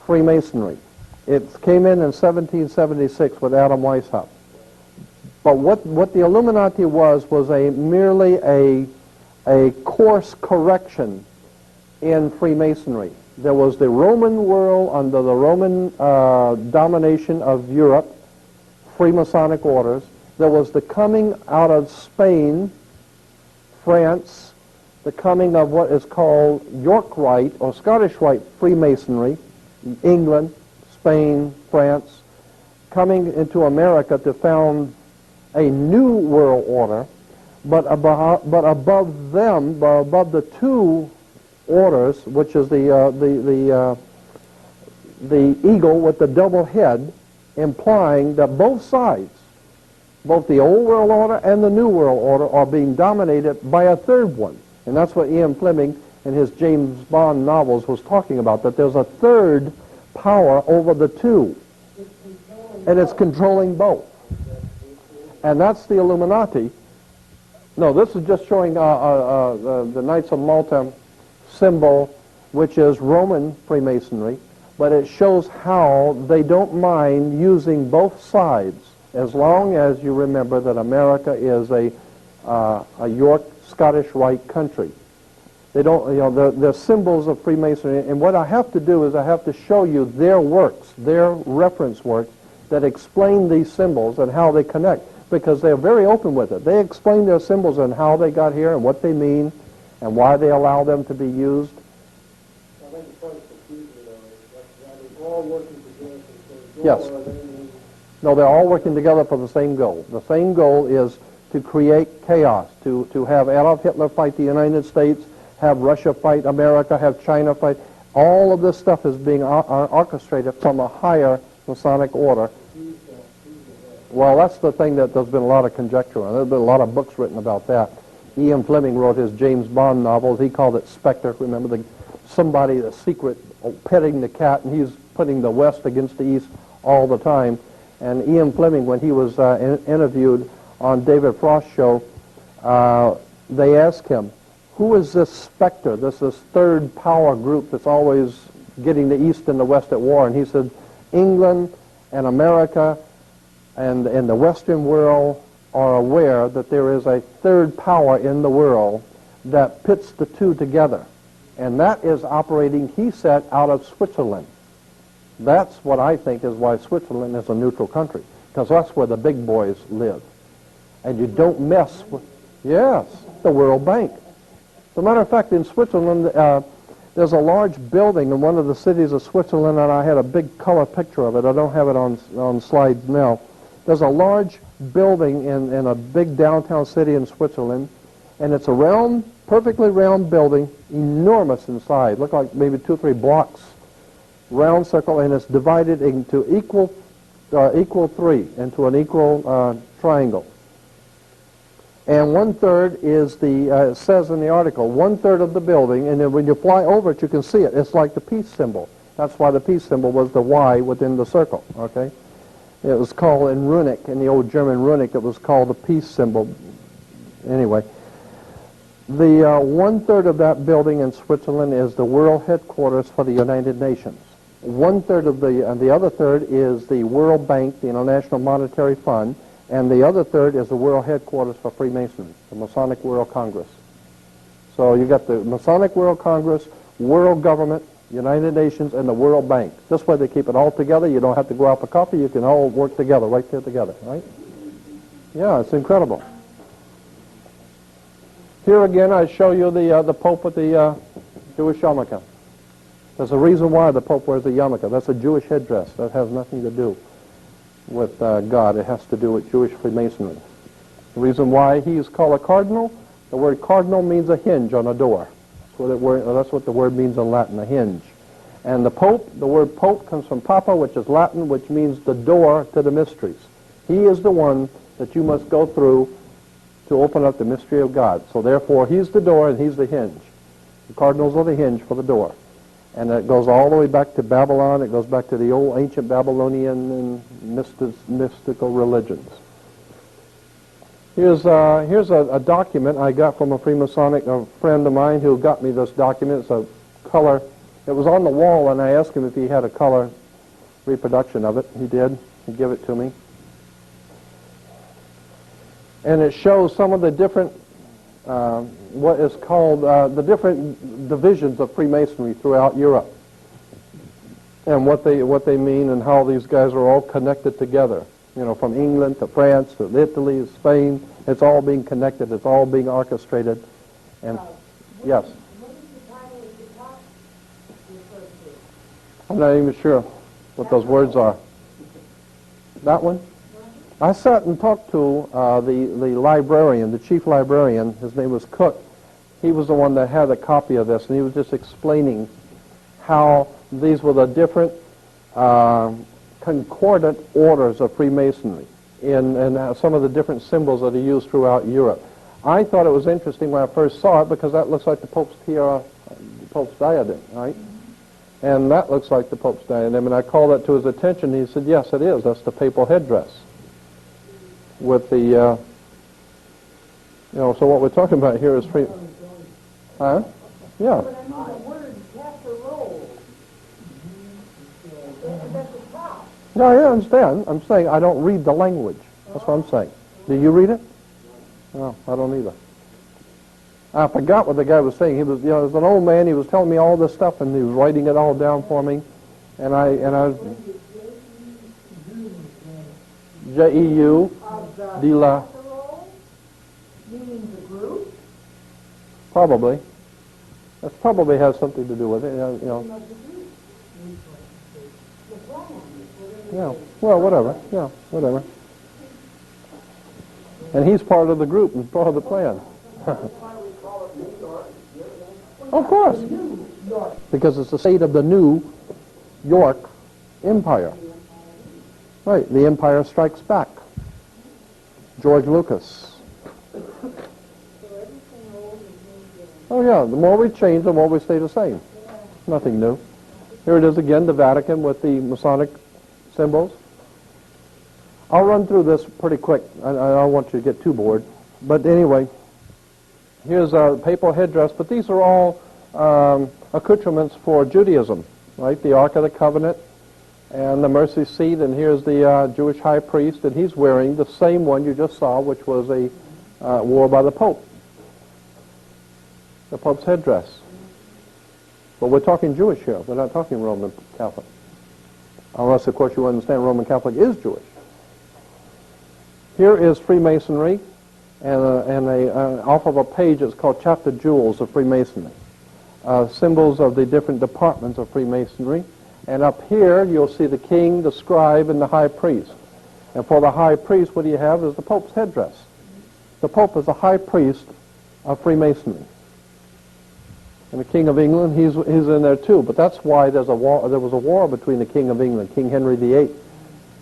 Freemasonry. It came in 1776 with Adam Weishaupt. But what the Illuminati was merely a course correction in Freemasonry. There was the Roman world under the Roman domination of Europe, Freemasonic orders. There was the coming out of Spain, France, the coming of what is called York Rite or Scottish Rite Freemasonry, England, Spain, France, coming into America to found a new world order, but above them, above the two orders, which is the eagle with the double head, implying that both sides, both the old world order and the new world order, are being dominated by a third one. And that's what Ian Fleming in his James Bond novels was talking about, that there's a third power over the two. And it's controlling both. And that's the Illuminati. No, this is just showing the Knights of Malta symbol, which is Roman Freemasonry, but it shows how they don't mind using both sides, as long as you remember that America is a York Scottish Rite country. They don't, you know, they're symbols of Freemasonry, and what I have to do is I have to show you their works, their reference works that explain these symbols and how they connect, because they're very open with it. They explain their symbols and how they got here and what they mean and why they allow them to be used. I think the first confusion is all working together for the Yes. No, they're all working together for the same goal. The same goal is to create chaos, to have Adolf Hitler fight the United States, have Russia fight America, have China fight. All of this stuff is being orchestrated from a higher Masonic order. Well, that's the thing that there's been a lot of conjecture on. There's been a lot of books written about that. Ian Fleming wrote his James Bond novels. He called it Spectre. Remember, somebody, the secret, petting the cat, and he's putting the West against the East all the time. And Ian Fleming, when he was interviewed on David Frost's show, they asked him, who is this Spectre, this third power group that's always getting the East and the West at war? And he said, England and America and the Western world are aware that there is a third power in the world that pits the two together. And that is operating, he said, out of Switzerland. That's what I think is why Switzerland is a neutral country, because that's where the big boys live. And you don't mess with, yes, the World Bank. As a matter of fact, in Switzerland, there's a large building in one of the cities of Switzerland, and I had a big color picture of it. I don't have it on slides now. There's a large building in a big downtown city in Switzerland, and it's a round, perfectly round building, enormous in size, look like maybe 2 or 3 blocks round circle, and it's divided into equal three, into an equal triangle. And 1/3 is the, it says in the article, 1/3 of the building, and then when you fly over it, you can see it. It's like the peace symbol. That's why the peace symbol was the Y within the circle, okay? It was called in runic, in the old German runic, it was called the peace symbol. Anyway, the 1/3 of that building in Switzerland is the world headquarters for the United Nations. 1/3 of the other third is the World Bank, the International Monetary Fund, and the other third is the world headquarters for Freemasonry, the Masonic World Congress. So you got the Masonic World Congress, World Government, United Nations, and the World Bank. This way they keep it all together. You don't have to go out for coffee. You can all work together, right there together, right? Yeah, it's incredible. Here again, I show you the Pope with the Jewish yarmulke. There's a reason why the Pope wears a yarmulke. That's a Jewish headdress. That has nothing to do with God. It has to do with Jewish Freemasonry. The reason why he is called a cardinal, the word cardinal means a hinge on a door. That's what the word means in Latin, a hinge. And the Pope, the word Pope comes from Papa, which is Latin, which means the door to the mysteries. He is the one that you must go through to open up the mystery of God. So therefore, he's the door and he's the hinge. The cardinals are the hinge for the door. And it goes all the way back to Babylon. It goes back to the old ancient Babylonian and mystical religions. Here's a document I got from a Freemasonic friend of mine who got me this document. It's a color. It was on the wall, and I asked him if he had a color reproduction of it. He did. He gave it to me. And it shows some of the different, what is called, the different divisions of Freemasonry throughout Europe. And what they mean and how these guys are all connected together. You know, from England to France to Italy, Spain, it's all being connected, it's all being orchestrated. And yes? What is the title of the talk referred to? I'm not even sure what those words are. That one? I sat and talked to the librarian, the chief librarian. His name was Cook. He was the one that had a copy of this, and he was just explaining how these were the different concordant orders of Freemasonry and some of the different symbols that are used throughout Europe. I thought it was interesting when I first saw it because that looks like the Pope's tiara, the Pope's diadem, right? And that looks like the Pope's diadem, and I called that to his attention. He said, yes, it is. That's the papal headdress with the, you know, so what we're talking about here is free... Huh? Yeah. But I mean the word casserole. That's at the top. No, I understand. I'm saying I don't read the language. That's what I'm saying. Do you read it? No, I don't either. I forgot what the guy was saying. He was, you know, he was an old man. He was telling me all this stuff, and he was writing it all down for me. And I J-E-U, de la, Casserole, meaning the group. probably. That probably has something to do with it. You know. Of the group. The plan. Yeah. Well, whatever. Yeah, whatever. And he's part of the group and part of the plan. Of course. Because it's the state of the New York Empire. Right. The Empire Strikes Back. George Lucas. Oh, yeah. The more we change, the more we stay the same. Nothing new. Here it is again, the Vatican with the Masonic symbols. I'll run through this pretty quick. I don't want you to get too bored. But anyway, here's a papal headdress. But these are all accoutrements for Judaism, right? The Ark of the Covenant and the mercy seat. And here's the Jewish high priest. And he's wearing the same one you just saw, which was worn by the Pope. The Pope's headdress. But we're talking Jewish here. We're not talking Roman Catholic. Unless, of course, you understand Roman Catholic is Jewish. Here is Freemasonry, and off of a page it's called Chapter Jewels of Freemasonry. Symbols of the different departments of Freemasonry. And up here you'll see the king, the scribe, and the high priest. And for the high priest, what do you have is the Pope's headdress. The Pope is the high priest of Freemasonry. And the King of England, he's in there too. But that's why there was a war between the King of England, King Henry VIII,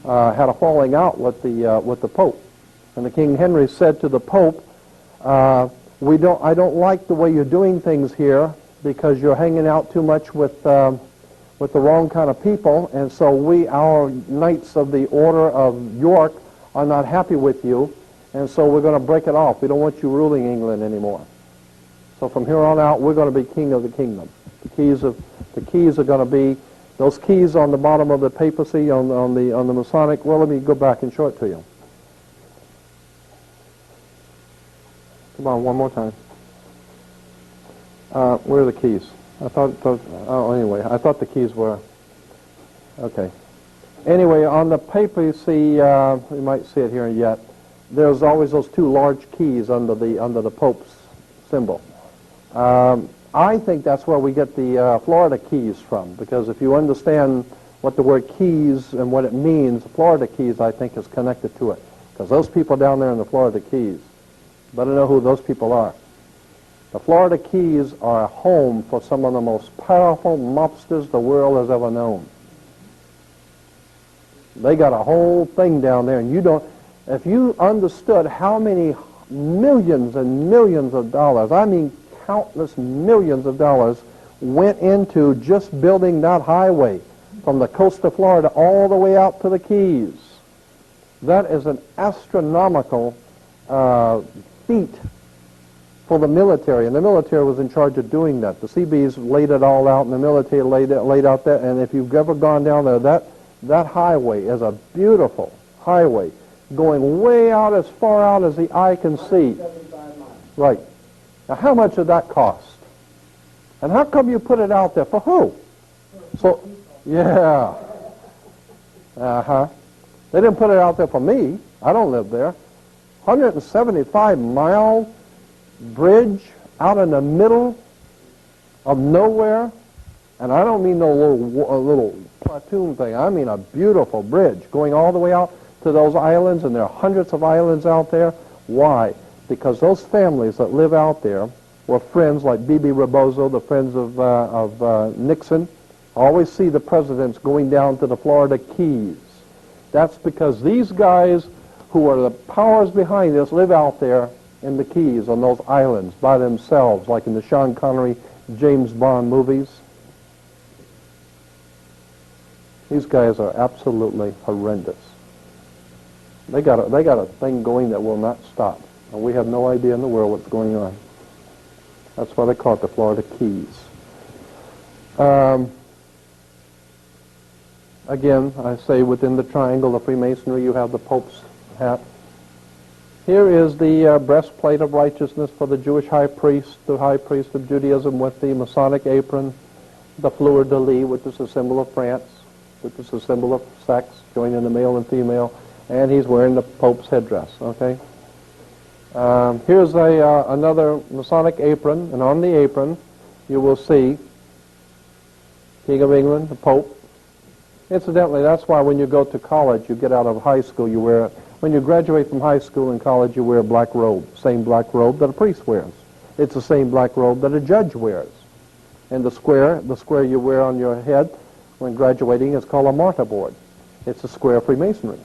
had a falling out with the Pope. And the King Henry said to the Pope, I don't like the way you're doing things here because you're hanging out too much with the wrong kind of people, and so our Knights of the Order of York are not happy with you, and so we're going to break it off. We don't want you ruling England anymore. So from here on out, we're going to be king of the kingdom. The keys are going to be those keys on the bottom of the papacy on the Masonic. Well, let me go back and show it to you. Come on, one more time. Where are the keys? I thought the keys were, okay. Anyway, on the papacy, you might see it here yet, there's always those two large keys under the Pope's symbol. I think that's where we get the Florida keys from, because if you understand what the word keys and what it means, Florida keys, I think, is connected to it. Because those people down there in the Florida Keys, better know who those people are. The Florida Keys are a home for some of the most powerful mobsters the world has ever known. They got a whole thing down there, and if you understood how many millions and millions of dollars, I mean countless millions of dollars, went into just building that highway from the coast of Florida all the way out to the Keys. That is an astronomical feat for the military, and the military was in charge of doing that. The Seabees laid it all out, and the military laid out that, and if you've ever gone down there, that highway is a beautiful highway going way out, as far out as the eye can see. 75 miles. Right. Now, how much did that cost? And how come you put it out there? For who? So, yeah. Uh-huh. They didn't put it out there for me. I don't live there. 175-mile bridge out in the middle of nowhere, and I don't mean no little platoon thing. I mean a beautiful bridge going all the way out to those islands, and there are hundreds of islands out there. Why? Because those families that live out there were friends like B.B. Rebozo, the friends of Nixon. Always see the presidents going down to the Florida Keys. That's because these guys who are the powers behind this live out there in the Keys on those islands by themselves, like in the Sean Connery, James Bond movies. These guys are absolutely horrendous. They got a thing going that will not stop, and we have no idea in the world what's going on. That's why they call it the Florida Keys. Again, I say within the triangle of Freemasonry, you have the Pope's hat. Here is the breastplate of righteousness for the Jewish high priest, the high priest of Judaism, with the Masonic apron, the fleur de lis, which is a symbol of France, which is a symbol of sex, joining the male and female, and he's wearing the Pope's headdress, okay? Here's another Masonic apron, and on the apron you will see King of England, the Pope. Incidentally, that's why when you go to college, you get out of high school, you wear, when you graduate from high school and college, you wear a black robe, same black robe that a priest wears. It's the same black robe that a judge wears. And the square you wear on your head when graduating is called a martyr board. It's a square of Freemasonry.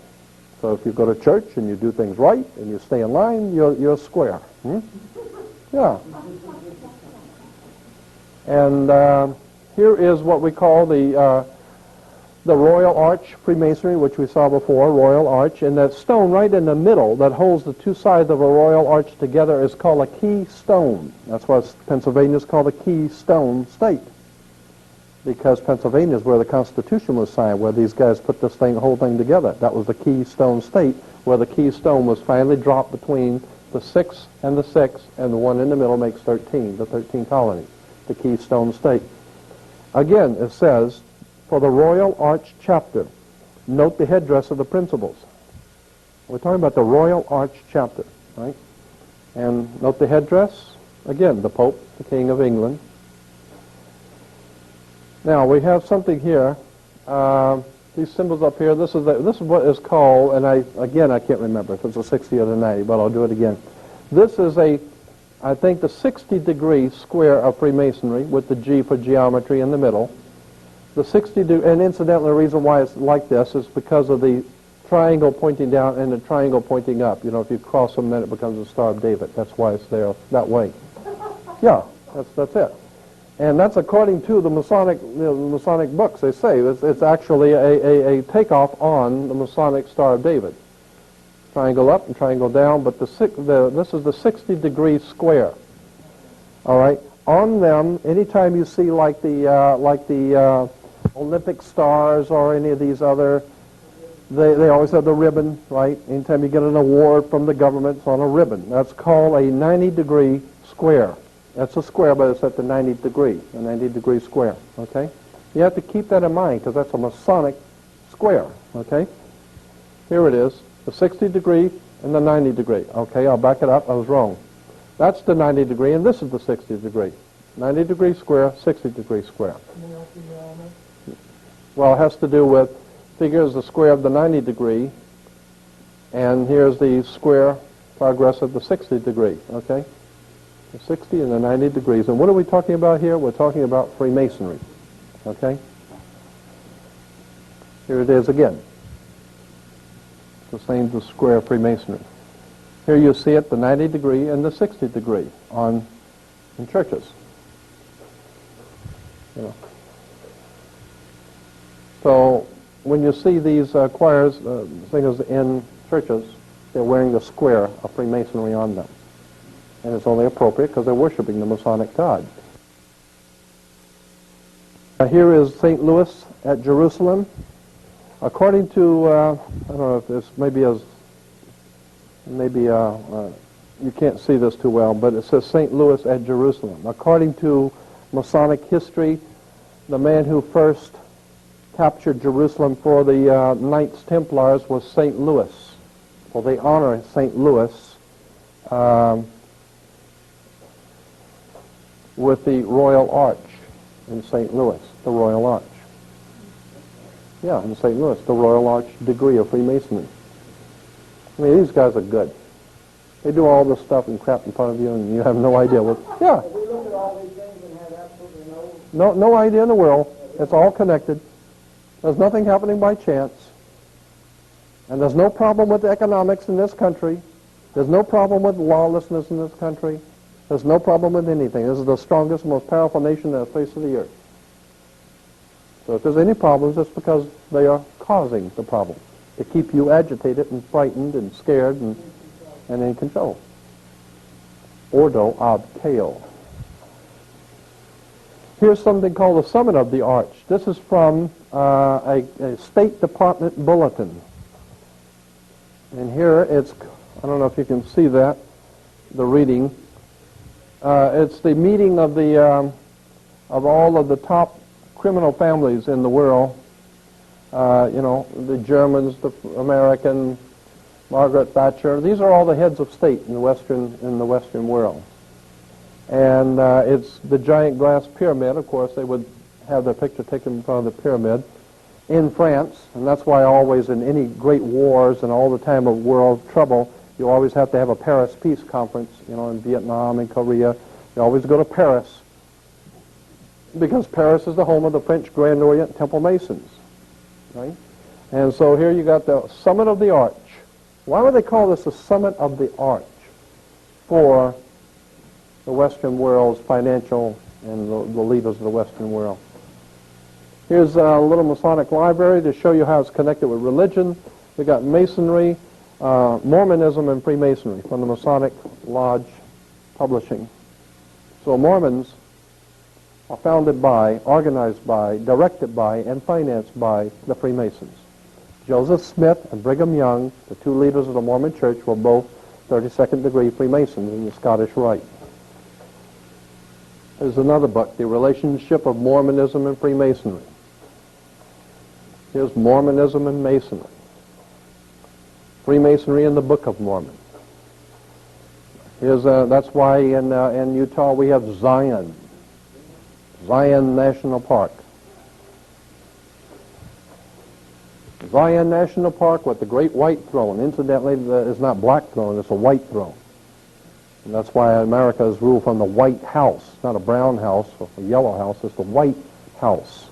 So if you go to church and you do things right and you stay in line, you're square. Hmm? Yeah. And here is what we call the Royal Arch Freemasonry, which we saw before, Royal Arch. And that stone right in the middle that holds the two sides of a Royal Arch together is called a keystone. That's why Pennsylvania is called a keystone state. Because Pennsylvania is where the Constitution was signed, where these guys put this whole thing together. That was the keystone state, where the keystone was finally dropped between the 6 and the 6, and the one in the middle makes 13, the 13 colonies, the keystone state. Again, it says, for the Royal Arch chapter, note the headdress of the principals. We're talking about the Royal Arch chapter, right? And note the headdress, again, the Pope, the King of England. Now, we have something here, these symbols up here, this is what is called, and I can't remember if it's a 60 or the 90, but I'll do it again. This is a I think the 60-degree square of Freemasonry, with the G for geometry in the middle, the 60 and incidentally, the reason why it's like this is because of the triangle pointing down and the triangle pointing up. You know, if you cross them, then it becomes the Star of David. That's why it's there that way. Yeah, that's it. And that's according to the Masonic, Masonic books. They say it's actually a takeoff on the Masonic Star of David. Triangle up and triangle down, but this is the 60-degree square. All right. On them, anytime you see like the Olympic stars or any of these other, they always have the ribbon, right? Anytime you get an award from the government, it's on a ribbon. That's called a 90-degree square. That's a square, but it's at the 90th degree, a 90-degree square, okay? You have to keep that in mind because that's a Masonic square, okay? Here it is, the 60-degree and the 90-degree. Okay, I'll back it up. I was wrong. That's the 90-degree, and this is the 60-degree. 90-degree square, 60-degree square. Well, it has to do with, figures the square of the 90-degree, and here's the square progress of the 60-degree, okay? The 60 and the 90 degrees. And what are we talking about here? We're talking about Freemasonry, okay? Here it is again. It's the same as the square of Freemasonry. Here you see it, the 90-degree and the 60-degree in churches. You know. So when you see these choirs, singers in churches, they're wearing the square of Freemasonry on them. And it's only appropriate because they're worshiping the Masonic God. Here is St. Louis at Jerusalem. According to, I don't know if this you can't see this too well, but it says St. Louis at Jerusalem. According to Masonic history, the man who first captured Jerusalem for the Knights Templars was St. Louis. Well, they honor St. Louis with the Royal Arch in St. Louis, the Royal Arch. Yeah, in St. Louis, the Royal Arch degree of Freemasonry. I mean, these guys are good. They do all this stuff and crap in front of you, and you have no idea what. Yeah. We look at all these things and have absolutely No idea in the world. It's all connected. There's nothing happening by chance. And there's no problem with economics in this country. There's no problem with lawlessness in this country. There's no problem with anything. This is the strongest, most powerful nation on the face of the earth. So if there's any problems, it's because they are causing the problem to keep you agitated and frightened and scared and in control. Ordo ab chaos. Here's something called the Summit of the Arch. This is from a State Department bulletin. And here it's, I don't know if you can see that, the reading. It's the meeting of all of the top criminal families in the world. You know, the Germans, the American, Margaret Thatcher. These are all the heads of state in the Western world. And it's the giant glass pyramid. Of course, they would have their picture taken in front of the pyramid in France, and that's why always in any great wars and all the time of world trouble, you always have to have a Paris Peace Conference. You know, in Vietnam and Korea, you always go to Paris because Paris is the home of the French Grand Orient Temple Masons, right? And so here you got the Summit of the Arch. Why would they call this the Summit of the Arch? For the Western world's financial and the leaders of the Western world. Here's a little Masonic library to show you how it's connected with religion. We got Masonry, Mormonism, and Freemasonry from the Masonic Lodge Publishing. So Mormons are founded by, organized by, directed by, and financed by the Freemasons. Joseph Smith and Brigham Young, the two leaders of the Mormon Church, were both 32nd degree Freemasons in the Scottish Rite. There's another book, The Relationship of Mormonism and Freemasonry. Here's Mormonism and Masonry. Freemasonry in the Book of Mormon. Here's that's why in Utah we have Zion National Park. Zion National Park with the great white throne. Incidentally, it's not black throne, it's a white throne. And that's why America is ruled from the White House, not a brown house or a yellow house, it's the White House.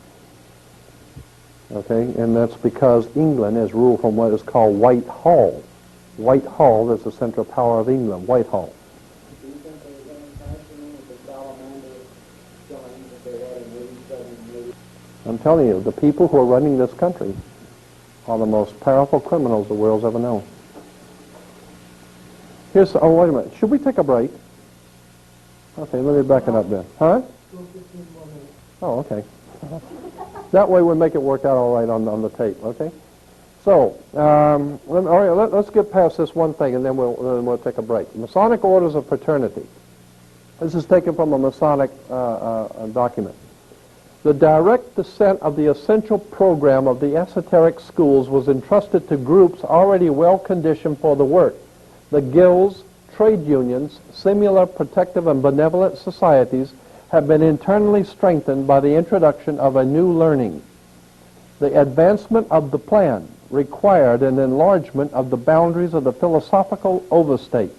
Okay, and that's because England is ruled from what is called Whitehall. Whitehall is the central power of England, Whitehall. Do you think there's any fashion with the salamander showing that they had in 87 I'm telling you, the people who are running this country are the most powerful criminals the world's ever known. Oh, wait a minute. Should we take a break? Okay, let me back it up then. Huh? Oh, okay. That way we'll make it work out all right on the tape, okay? So, all right, let's get past this one thing and then we'll take a break. Masonic orders of fraternity. This is taken from a Masonic document. The direct descent of the essential program of the esoteric schools was entrusted to groups already well conditioned for the work. The guilds, trade unions, similar protective and benevolent societies have been internally strengthened by the introduction of a new learning. The advancement of the plan required an enlargement of the boundaries of the philosophical overstate.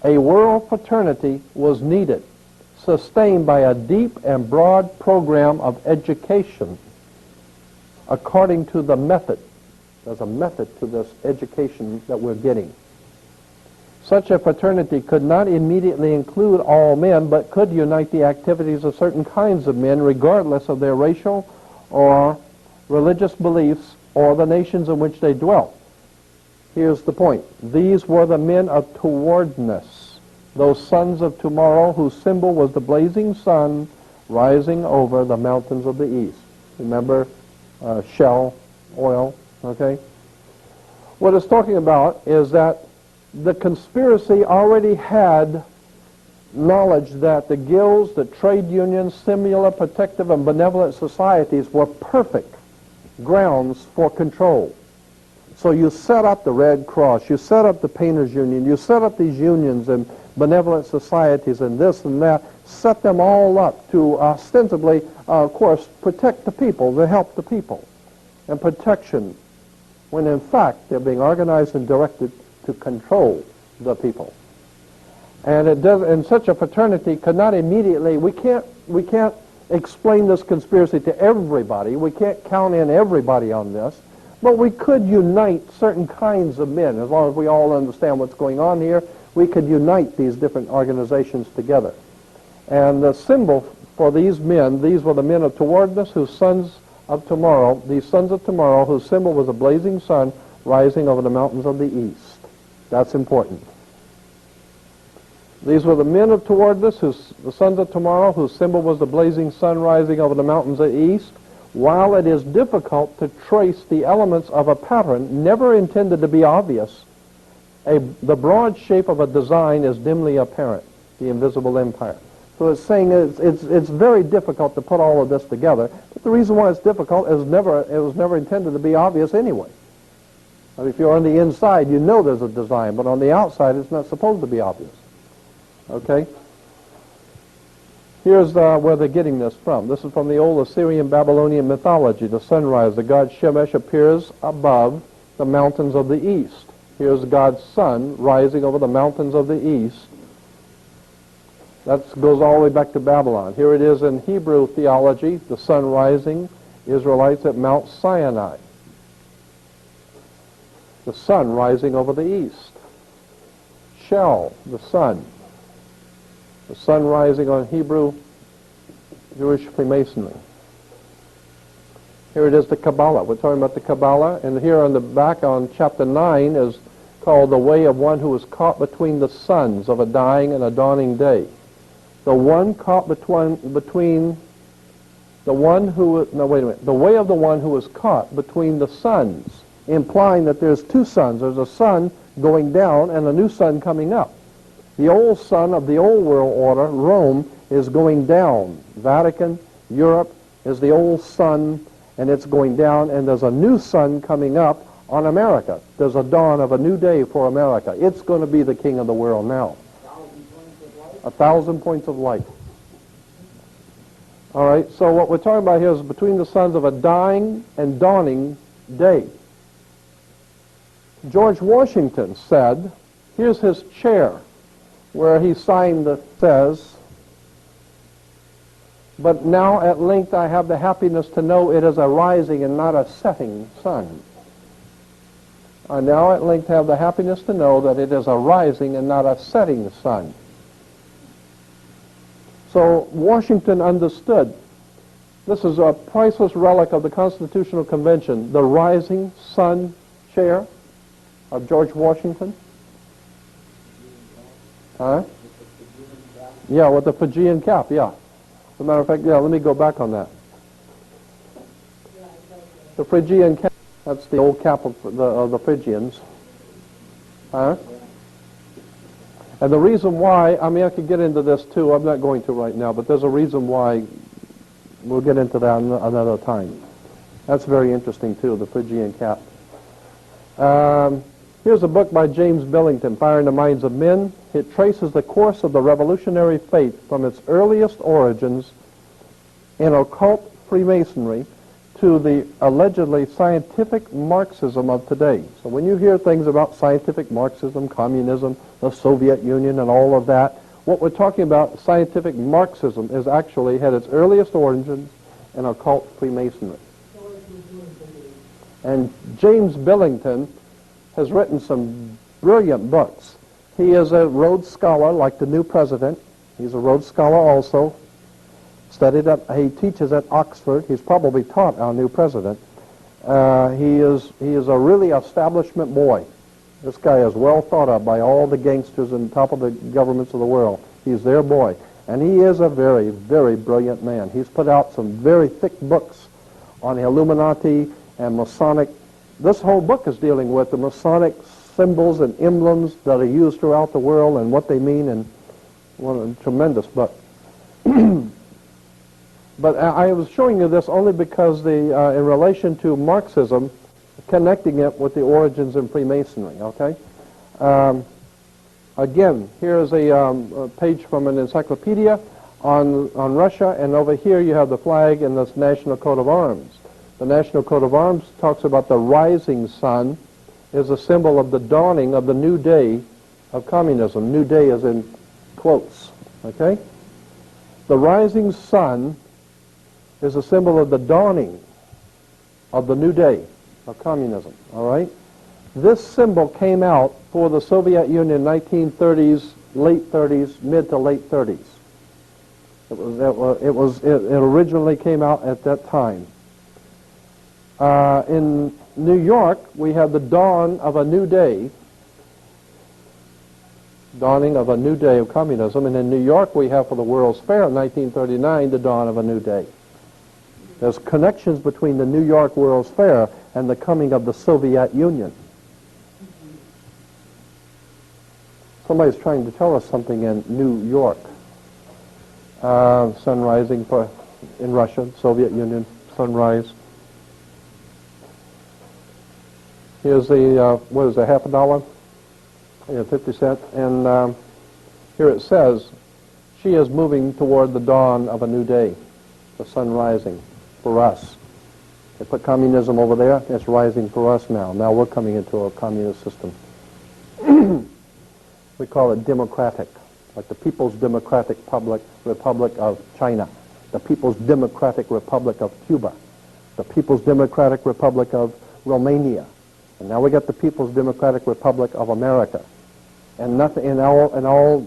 A world fraternity was needed, sustained by a deep and broad program of education according to the method. There's a method to this education that we're getting. Such a fraternity could not immediately include all men, but could unite the activities of certain kinds of men, regardless of their racial or religious beliefs or the nations in which they dwelt. Here's the point. These were the men of towardness, those sons of tomorrow whose symbol was the blazing sun rising over the mountains of the east. Remember Shell, oil, okay? What it's talking about is that the conspiracy already had knowledge that the guilds, the trade unions, similar protective and benevolent societies were perfect grounds for control. So you set up the Red Cross, you set up the Painters Union, you set up these unions and benevolent societies and this and that, set them all up to ostensibly, of course, protect the people, to help the people, and protection, when in fact they're being organized and directed to control the people. And it does, and such a fraternity could not immediately, we can't explain this conspiracy to everybody, we can't count in everybody on this, but we could unite certain kinds of men. As long as we all understand what's going on here, we could unite these different organizations together. And the symbol for these men, these were the men of towardness, whose sons of tomorrow, these sons of tomorrow, whose symbol was a blazing sun rising over the mountains of the east. That's important. These were the men of towardness, the sons of tomorrow, whose symbol was the blazing sun rising over the mountains of the east. While it is difficult to trace the elements of a pattern never intended to be obvious, the broad shape of a design is dimly apparent, the invisible empire. So it's saying it's very difficult to put all of this together, but the reason why it's difficult is it was never intended to be obvious anyway. If you're on the inside, you know there's a design, but on the outside, it's not supposed to be obvious. Okay? Here's where they're getting this from. This is from the old Assyrian Babylonian mythology. The sunrise, the god Shemesh appears above the mountains of the east. Here's God's sun rising over the mountains of the east. That goes all the way back to Babylon. Here it is in Hebrew theology, the sun rising, Israelites at Mount Sinai. The sun rising over the east. Shell, the sun. The sun rising on Hebrew Jewish Freemasonry. Here it is, the Kabbalah. We're talking about the Kabbalah, and here on the back on chapter 9 is called the way of one who is caught between the suns of a dying and a dawning day. The one caught between the one who, no wait a minute, the way of the one who is caught between the suns, implying that there's two suns. There's a sun going down and a new sun coming up. The old sun of the old world order, Rome, is going down. Vatican, Europe, is the old sun, and it's going down, and there's a new sun coming up on America. There's a dawn of a new day for America. It's going to be the king of the world now. 1,000 points of light. All right, so what we're talking about here is between the suns of a dying and dawning day. George Washington said, here's his chair. where he signed the says, "But now at length I have the happiness to know it is a rising and not a setting sun." I now at length have the happiness to know that it is a rising and not a setting sun. So Washington understood. This is a priceless relic of the Constitutional Convention, the rising sun chair of George Washington. Huh? Yeah, with the Fijian cap, yeah. As a matter of fact, yeah, let me go back on that. The Fijian cap, that's the old cap of the Fijians. Huh? And the reason why, I mean, I could get into this too, I'm not going to right now, but there's a reason why. We'll get into that another time. That's very interesting too, the Phrygian cap. Here's a book by James Billington, Fire in the Minds of Men. It traces the course of the revolutionary faith from its earliest origins in occult Freemasonry to the allegedly scientific Marxism of today. So when you hear things about scientific Marxism, communism, the Soviet Union, and all of that, what we're talking about, scientific Marxism, is actually had its earliest origins in occult Freemasonry. And James Billington has written some brilliant books. He is a Rhodes Scholar, like the new president. He's a Rhodes Scholar also. He teaches at Oxford. He's probably taught our new president. He is a really establishment boy. This guy is well thought of by all the gangsters and top of the governments of the world. He's their boy. And he is a very, very brilliant man. He's put out some very thick books on Illuminati and Masonic. This whole book is dealing with the Masonic symbols and emblems that are used throughout the world and what they mean, and what a tremendous book. But I was showing you this only because in relation to Marxism, connecting it with the origins in Freemasonry, okay? Again, here's a page from an encyclopedia on Russia, and over here you have the flag and this national coat of arms. The national coat of arms talks about the rising sun is a symbol of the dawning of the new day of communism. New day is in quotes, okay? The rising sun is a symbol of the dawning of the new day of communism, all right? This symbol came out for the Soviet Union 1930s, late 30s, mid to late 30s. It originally came out at that time. In New York, we have the dawn of a new day, dawning of a new day of communism, and in New York we have for the World's Fair in 1939 the dawn of a new day. There's connections between the New York World's Fair and the coming of the Soviet Union. Somebody's trying to tell us something in New York. Sun rising in Russia, Soviet Union, sunrise. Here's the, what is it, half a dollar? Yeah, 50 cents. And here it says, she is moving toward the dawn of a new day, the sun rising for us. They put communism over there, it's rising for us now. Now we're coming into a communist system. We call it democratic, like the People's Democratic Republic of China, the People's Democratic Republic of Cuba, the People's Democratic Republic of Romania, and now we got the People's Democratic Republic of America. And nothing in all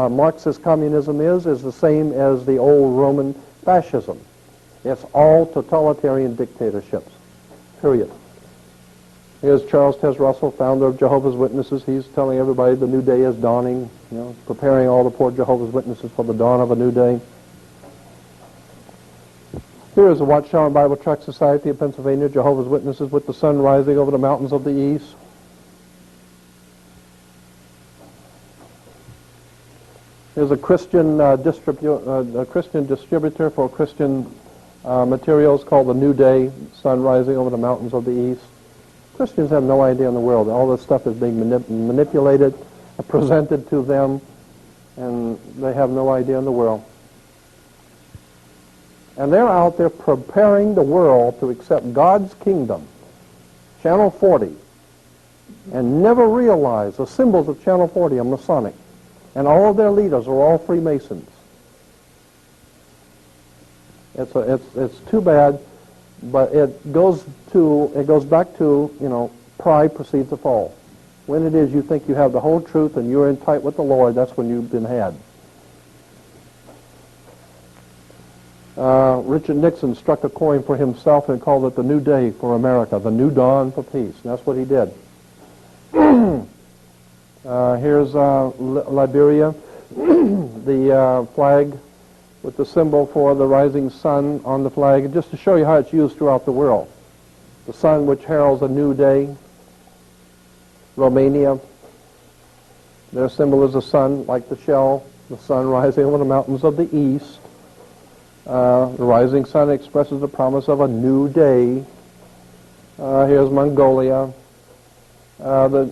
Marxist communism is the same as the old Roman fascism. It's all totalitarian dictatorships, period. Here's Charles Tess Russell, founder of Jehovah's Witnesses. He's telling everybody the new day is dawning, you know, preparing all the poor Jehovah's Witnesses for the dawn of a new day. Here is the Watchtower Bible Tract Society of Pennsylvania, Jehovah's Witnesses with the sun rising over the mountains of the east. Here's a Christian distributor for Christian materials called the New Day, sun rising over the mountains of the east. Christians have no idea in the world. All this stuff is being manipulated, presented to them, and they have no idea in the world. And they're out there preparing the world to accept God's kingdom, Channel 40, and never realize the symbols of Channel 40 are Masonic. And all of their leaders are all Freemasons. It's too bad, but it goes back to, you know, pride precedes the fall. When it is you think you have the whole truth and you're in tight with the Lord, that's when you've been had. Richard Nixon struck a coin for himself and called it the new day for America, the new dawn for peace. And that's what he did. Here's Liberia, the flag with the symbol for the rising sun on the flag, just to show you how it's used throughout the world. The sun which heralds a new day. Romania, their symbol is the sun, like the shell, the sun rising over the mountains of the east. The rising sun expresses the promise of a new day. Here's Mongolia. The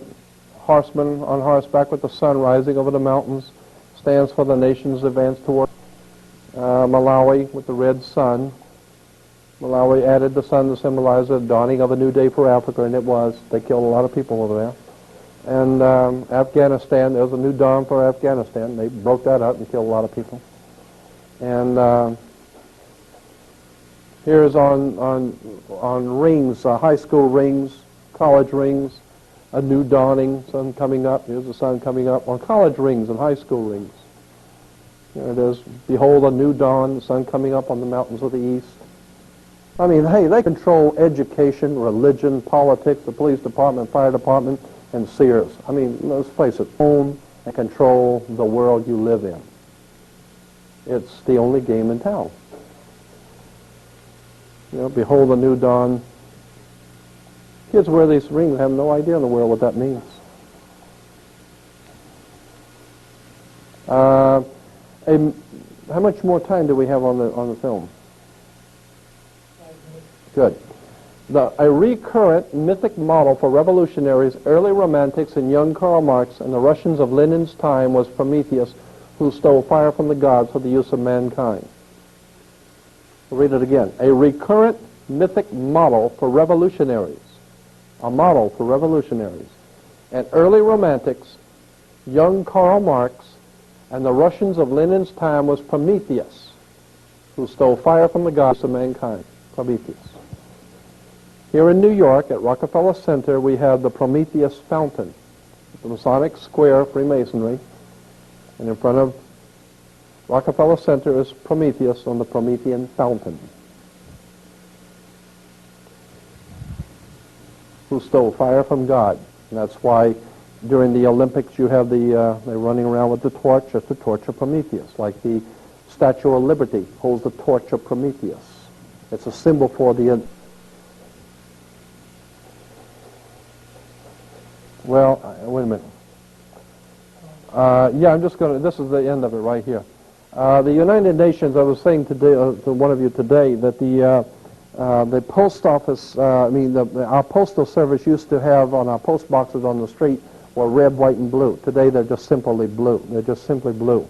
horseman on horseback with the sun rising over the mountains stands for the nation's advance toward Malawi with the red sun. Malawi added the sun to symbolize the dawning of a new day for Africa, and it was. They killed a lot of people over there. And Afghanistan, there was a new dawn for Afghanistan. They broke that up and killed a lot of people. And here's on rings, high school rings, college rings, a new dawning, sun coming up. Here's the sun coming up on college rings and high school rings. There it is. Behold, a new dawn, the sun coming up on the mountains of the east. I mean, hey, they control education, religion, politics, the police department, fire department, and Sears. I mean, let's face it, own and control the world you live in. It's the only game in town. You know, behold a new dawn. Kids wear these rings, have no idea in the world what that means. How much more time do we have on the film? Good. A recurrent mythic model for revolutionaries, early romantics, and young Karl Marx and the Russians of Lenin's time was Prometheus, who stole fire from the gods for the use of mankind. I'll read it again. A recurrent mythic model for revolutionaries. A model for revolutionaries. And early romantics, young Karl Marx, and the Russians of Lenin's time was Prometheus, who stole fire from the gods of mankind. Prometheus. Here in New York, at Rockefeller Center, we have the Prometheus Fountain, the Masonic Square, Freemasonry, and in front of Rockefeller Center is Prometheus on the Promethean Fountain, who stole fire from God. And that's why during the Olympics you have they're running around with the torch. It's the torch of Prometheus, like the Statue of Liberty holds the torch of Prometheus. It's a symbol for the... Well, wait a minute. Yeah, I'm just going to... This is the end of it right here. The United Nations, I was saying today to one of you today that the post office, our postal service used to have on our post boxes on the street were red, white, and blue. Today they're just simply blue. They're just simply blue.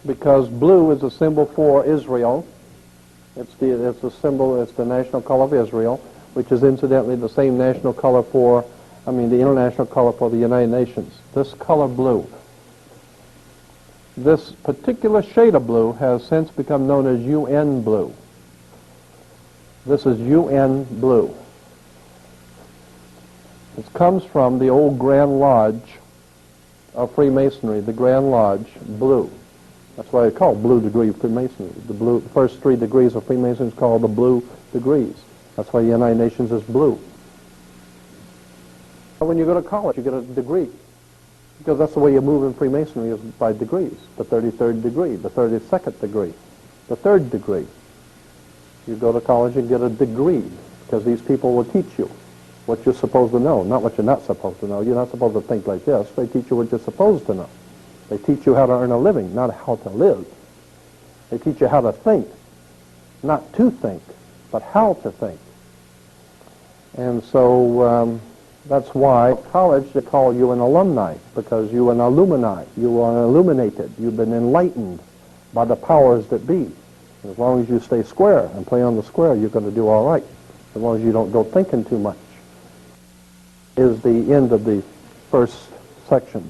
Because blue is a symbol for Israel. It's a symbol, it's the national color of Israel, which is incidentally the same national color for, the international color for the United Nations. This color blue. This particular shade of blue has since become known as UN blue. This is UN blue. It comes from the old Grand Lodge of Freemasonry, the Grand Lodge blue. That's why it's called blue degree Freemasonry. The first 3 degrees of Freemasonry is called the blue degrees. That's why the United Nations is blue. When you go to college, you get a degree. Because that's the way you move in Freemasonry is by degrees. The 33rd degree, the 32nd degree, the 3rd degree. You go to college and get a degree because these people will teach you what you're supposed to know, not what you're not supposed to know. You're not supposed to think like this. They teach you what you're supposed to know. They teach you how to earn a living, not how to live. They teach you how to think, not to think, but how to think. And so that's why college, they call you an alumni, because you're an illumini. You are illuminated. You've been enlightened by the powers that be. As long as you stay square and play on the square, you're going to do all right. As long as you don't go thinking too much. Is the end of the first section.